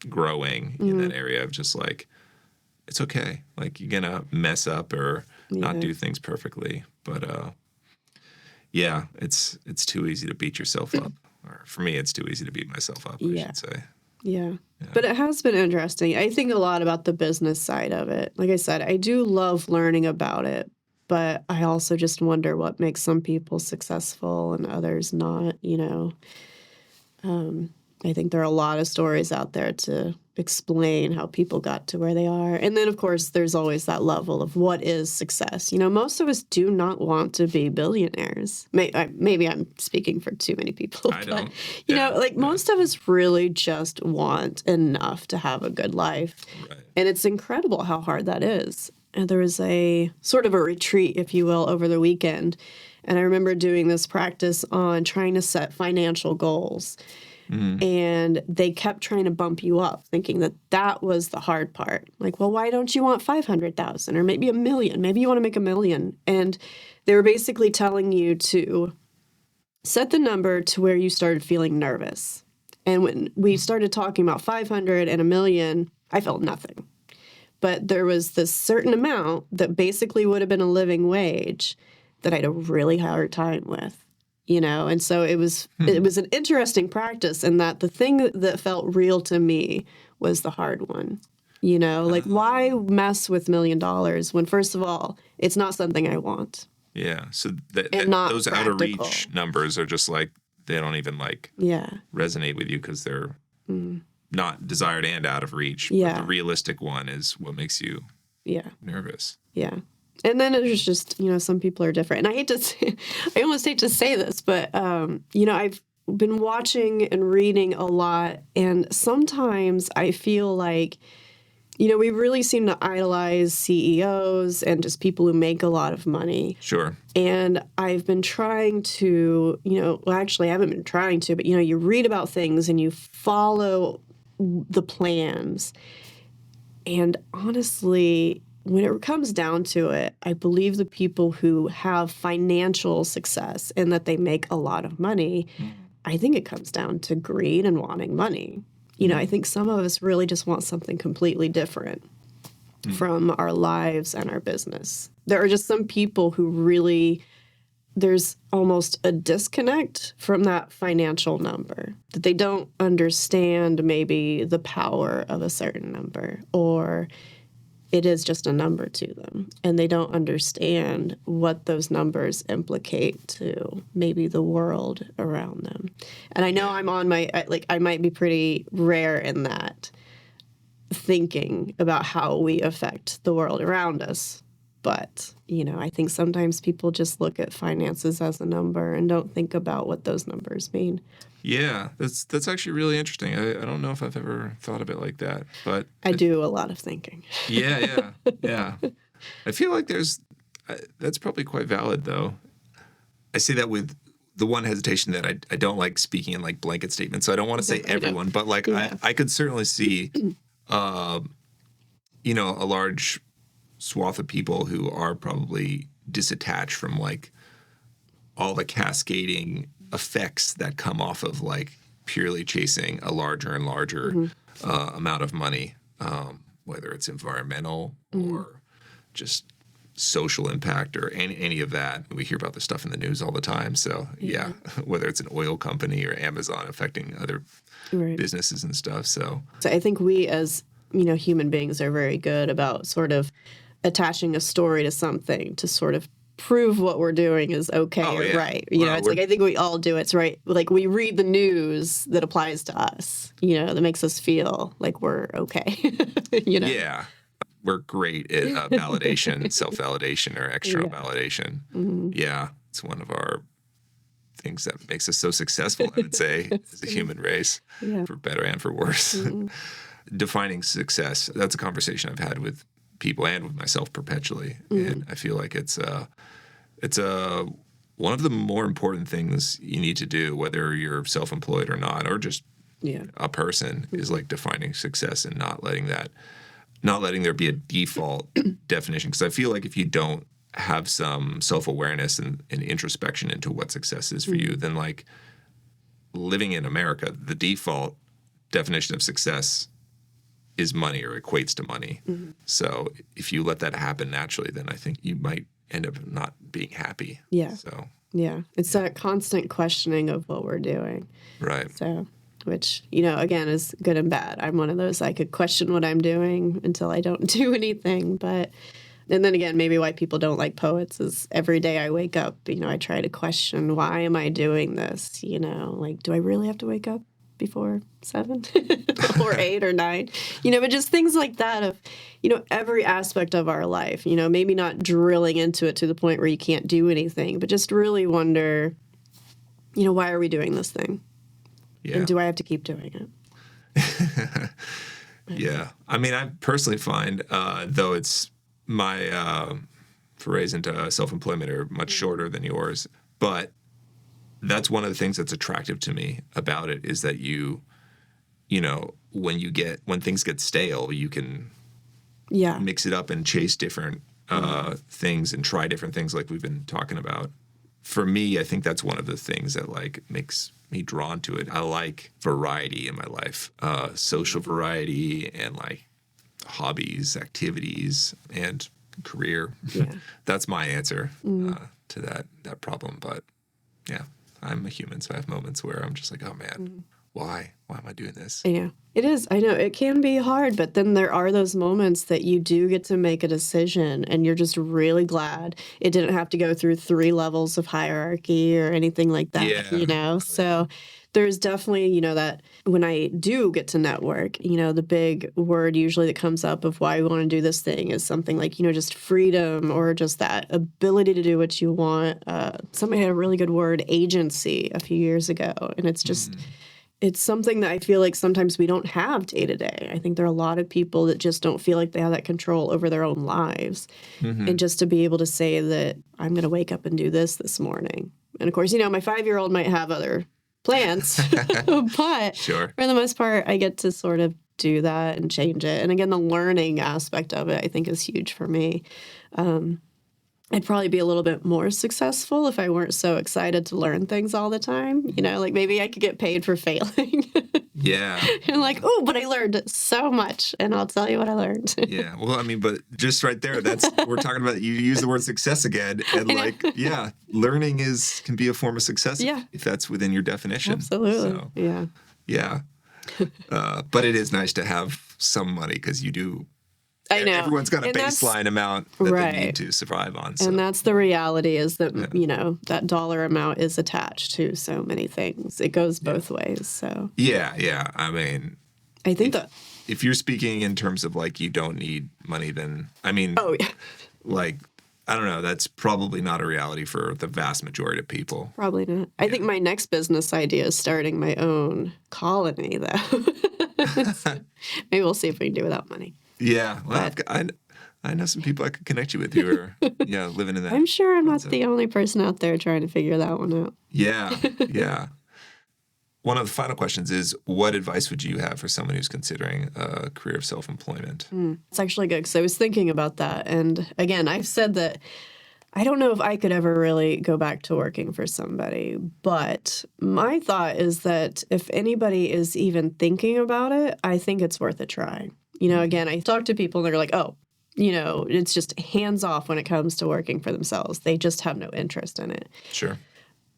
Speaker 3: growing in that area of just like, it's okay. Like, you're going to mess up or not do things perfectly. But, yeah, it's too easy to beat yourself up. Or for me, it's too easy to beat myself up, I should say.
Speaker 2: Yeah. But it has been interesting. I think a lot about the business side of it. Like I said, I do love learning about it, but I also just wonder what makes some people successful and others not, I think there are a lot of stories out there to explain how people got to where they are. And then, of course, there's always that level of what is success. Most of us do not want to be billionaires. Maybe I'm speaking for too many people.
Speaker 3: I don't.
Speaker 2: Most of us really just want enough to have a good life.
Speaker 3: Right.
Speaker 2: And it's incredible how hard that is. And there was a sort of a retreat, if you will, over the weekend. And I remember doing this practice on trying to set financial goals. And they kept trying to bump you up, thinking that was the hard part. Like, well, why don't you want 500,000 or maybe 1 million? Maybe you want to make 1 million. And they were basically telling you to set the number to where you started feeling nervous. And when we started talking about 500 and 1 million, I felt nothing. But there was this certain amount that basically would have been a living wage that I had a really hard time with. And so it was an interesting practice in that the thing that felt real to me was the hard one. Like, why mess with $1 million when, first of all, it's not something I want.
Speaker 3: Yeah. So
Speaker 2: practical.
Speaker 3: those out of reach numbers are just like, they don't even resonate with you because they're not desired and out of reach.
Speaker 2: Yeah.
Speaker 3: But the realistic one is what makes you nervous.
Speaker 2: Yeah. And then it's just, some people are different. And I almost hate to say this, but, I've been watching and reading a lot. And sometimes I feel like, we really seem to idolize CEOs and just people who make a lot of money.
Speaker 3: Sure.
Speaker 2: And I've been trying to, actually I haven't been trying to, but, you read about things and you follow the plans. And honestly, when it comes down to it, I believe the people who have financial success and that they make a lot of money, I think it comes down to greed and wanting money. I think some of us really just want something completely different from our lives and our business. There are just some people who really, there's almost a disconnect from that financial number, that they don't understand maybe the power of a certain number, or it is just a number to them, and they don't understand what those numbers implicate to maybe the world around them. And I know I'm on I might be pretty rare in that, thinking about how we affect the world around us. But, I think sometimes people just look at finances as a number and don't think about what those numbers mean.
Speaker 3: Yeah, that's actually really interesting. I don't know if I've ever thought of it like that, but
Speaker 2: I do a lot of thinking.
Speaker 3: Yeah. I feel like that's probably quite valid, though. I say that with the one hesitation that I don't like speaking in like blanket statements. So I don't want to say everyone, but I could certainly see, a large swath of people who are probably disattached from like all the cascading effects that come off of like purely chasing a larger and larger amount of money, whether it's environmental or just social impact or any of that. We hear about this stuff in the news all the time. So yeah, whether it's an oil company or Amazon affecting other businesses and stuff. So
Speaker 2: I think we as, human beings are very good about sort of attaching a story to something to sort of prove what we're doing is okay or right. It's like I think we all do it's right. Like we read the news that applies to us, that makes us feel like we're okay.
Speaker 3: Yeah. We're great at validation, self-validation or external validation. Mm-hmm. Yeah. It's one of our things that makes us so successful, I would say, as a human race, for better and for worse. Mm-hmm. Defining success, that's a conversation I've had with people and with myself perpetually. Mm-hmm. And I feel like it's one of the more important things you need to do, whether you're self-employed or not, or just a person, is like defining success and not letting there be a default definition. Because I feel like if you don't have some self-awareness and introspection into what success is for you, then like living in America, the default definition of success is money or equates to money. Mm-hmm. So if you let that happen naturally, then I think you might end up not being happy.
Speaker 2: Yeah.
Speaker 3: So
Speaker 2: it's that constant questioning of what we're doing.
Speaker 3: Right.
Speaker 2: So, which, again, is good and bad. I'm one of those, I could question what I'm doing until I don't do anything. And then again, maybe why people don't like poets is every day I wake up, I try to question, why am I doing this? Like, do I really have to wake up before 7 or 8 or 9? But just things like that of, every aspect of our life, maybe not drilling into it to the point where you can't do anything, but just really wonder, why are we doing this thing? Yeah. And do I have to keep doing it?
Speaker 3: Yeah. I mean, I personally find, though it's my forays into self-employment are much shorter than yours, but that's one of the things that's attractive to me about it is that when things get stale, you can mix it up and chase different things and try different things like we've been talking about. For me, I think that's one of the things that like makes me drawn to it. I like variety in my life, social variety and like hobbies, activities, and career. Yeah. That's my answer to that problem. But yeah, I'm a human, so I have moments where I'm just like, oh man, why am I doing this?
Speaker 2: Yeah, it is. I know it can be hard, but then there are those moments that you do get to make a decision and you're just really glad it didn't have to go through 3 levels of hierarchy or anything like that, So there's definitely, that when I do get to network, the big word usually that comes up of why we want to do this thing is something like, just freedom or just that ability to do what you want. Somebody had a really good word, agency, a few years ago. And it's just, it's something that I feel like sometimes we don't have day to day. I think there are a lot of people that just don't feel like they have that control over their own lives. Mm-hmm. And just to be able to say that I'm going to wake up and do this morning. And of course, my 5-year-old might have other plans, but for the most part, I get to sort of do that and change it. And again, the learning aspect of it, I think, is huge for me. I'd probably be a little bit more successful if I weren't so excited to learn things all the time. Like maybe I could get paid for failing.
Speaker 3: Yeah.
Speaker 2: And like, oh, but I learned so much, and I'll tell you what I learned.
Speaker 3: Yeah. Well, I mean, but just right there, we're talking about, you use the word success again. And like, learning can be a form of success if that's within your definition.
Speaker 2: Absolutely.
Speaker 3: So,
Speaker 2: yeah.
Speaker 3: But it is nice to have some money because you do.
Speaker 2: I know.
Speaker 3: Everyone's got a baseline amount that they need to survive on. So.
Speaker 2: And that's the reality is that, that dollar amount is attached to so many things. It goes both ways. So.
Speaker 3: Yeah. I mean,
Speaker 2: I think
Speaker 3: if you're speaking in terms of like you don't need money, then, I mean, like, I don't know. That's probably not a reality for the vast majority of people.
Speaker 2: Probably not. I think my next business idea is starting my own colony, though. Maybe we'll see if we can do without money.
Speaker 3: Yeah, well, I know some people I could connect you with who are living in that.
Speaker 2: I'm sure I'm not the only person out there trying to figure that one out.
Speaker 3: Yeah. One of the final questions is, what advice would you have for someone who's considering a career of self-employment?
Speaker 2: It's actually good because I was thinking about that. And again, I've said that I don't know if I could ever really go back to working for somebody, but my thought is that if anybody is even thinking about it, I think it's worth a try. Again, I talk to people and they're like, oh, it's just hands off when it comes to working for themselves. They just have no interest in it.
Speaker 3: Sure.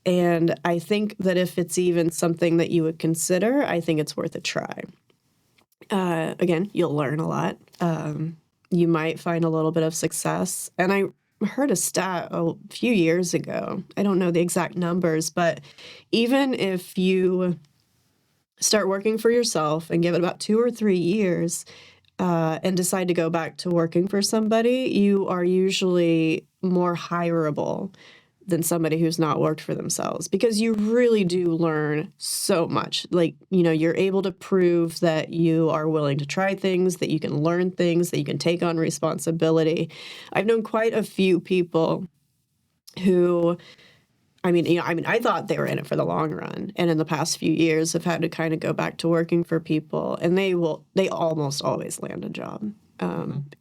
Speaker 2: And I think that if it's even something that you would consider, I think it's worth a try. Again, you'll learn a lot. You might find a little bit of success. And I heard a stat a few years ago. I don't know the exact numbers, but even if you start working for yourself and give it about 2 or 3 years, and decide to go back to working for somebody, you are usually more hireable than somebody who's not worked for themselves, because you really do learn so much. Like, you're able to prove that you are willing to try things, that you can learn things, that you can take on responsibility. I've known quite a few people who, I thought they were in it for the long run, and in the past few years have had to kind of go back to working for people, and they almost always land a job.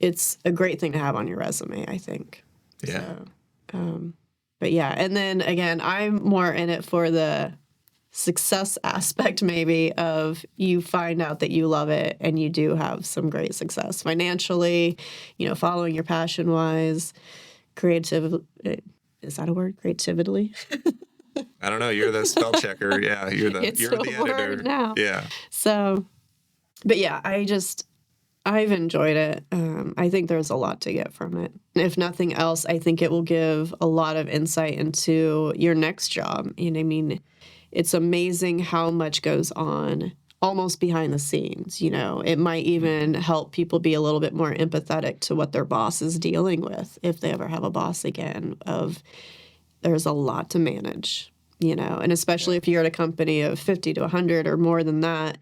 Speaker 2: It's a great thing to have on your resume, I think.
Speaker 3: Yeah.
Speaker 2: But yeah, and then again, I'm more in it for the success aspect, maybe, of you find out that you love it and you do have some great success financially, following your passion wise, creative. Is that a word? Creatively?
Speaker 3: I don't know. You're the spell checker. Yeah, you're the editor
Speaker 2: word now.
Speaker 3: Yeah.
Speaker 2: So, but yeah, I've enjoyed it. I think there's a lot to get from it. If nothing else, I think it will give a lot of insight into your next job. It's amazing how much goes on almost behind the scenes. It might even help people be a little bit more empathetic to what their boss is dealing with, if they ever have a boss again, there's a lot to manage, and especially if you're at a company of 50 to 100 or more than that,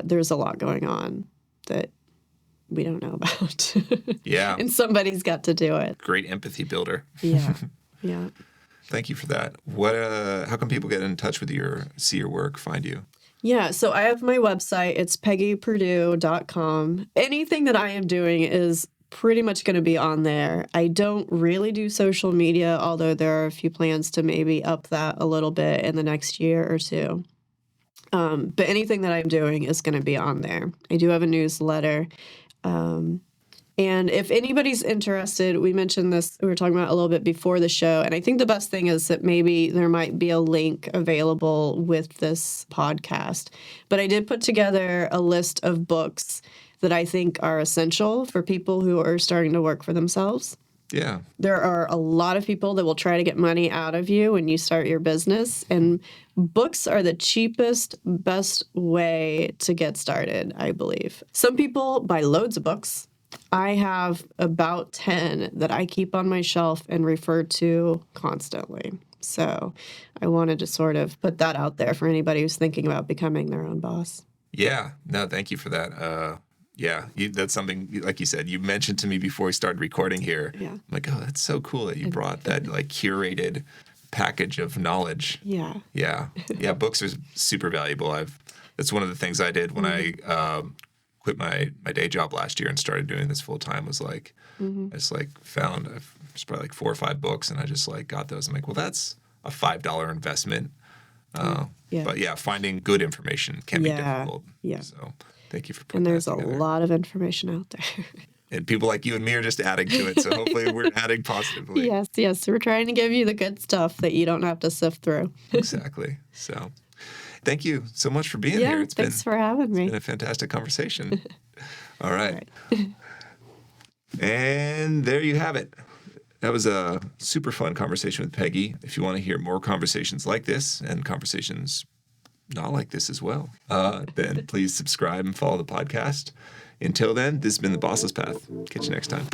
Speaker 2: there's a lot going on that we don't know about.
Speaker 3: Yeah.
Speaker 2: And somebody's got to do it.
Speaker 3: Great empathy builder.
Speaker 2: Yeah. Yeah.
Speaker 3: Thank you for that. How can people get in touch with you or see your work, find you?
Speaker 2: Yeah, so I have my website. It's peggyperdue.com. Anything that I am doing is pretty much going to be on there. I don't really do social media, although there are a few plans to maybe up that a little bit in the next year or two. But anything that I'm doing is going to be on there. I do have a newsletter. And if anybody's interested, we mentioned this, we were talking about a little bit before the show, and I think the best thing is that maybe there might be a link available with this podcast. But I did put together a list of books that I think are essential for people who are starting to work for themselves.
Speaker 3: Yeah.
Speaker 2: There are a lot of people that will try to get money out of you when you start your business, and books are the cheapest, best way to get started, I believe. Some people buy loads of books. I have about 10 that I keep on my shelf and refer to constantly. So I wanted to sort of put that out there for anybody who's thinking about becoming their own boss.
Speaker 3: Yeah. No, thank you for that. That's something, like you said, you mentioned to me before we started recording here.
Speaker 2: Yeah.
Speaker 3: I'm like, oh, that's so cool that you brought that curated package of knowledge.
Speaker 2: Yeah.
Speaker 3: Yeah. Yeah. Books are super valuable. That's one of the things I did when I quit my day job last year and started doing this full time. Was I just found there's probably 4 or 5 books, and I just got those. I'm like, well, that's a $5 investment. But yeah, finding good information can be difficult. Yeah. So thank you for putting that together.
Speaker 2: And there's a lot of information out there.
Speaker 3: And people like you and me are just adding to it. So hopefully we're adding positively.
Speaker 2: Yes. We're trying to give you the good stuff that you don't have to sift through.
Speaker 3: Exactly. So thank you so much for being here.
Speaker 2: Thanks for having me.
Speaker 3: It's been a fantastic conversation. All right. And there you have it. That was a super fun conversation with Peggy. If you want to hear more conversations like this and conversations not like this as well, then please subscribe and follow the podcast. Until then, this has been the Bossless Path. Catch you next time.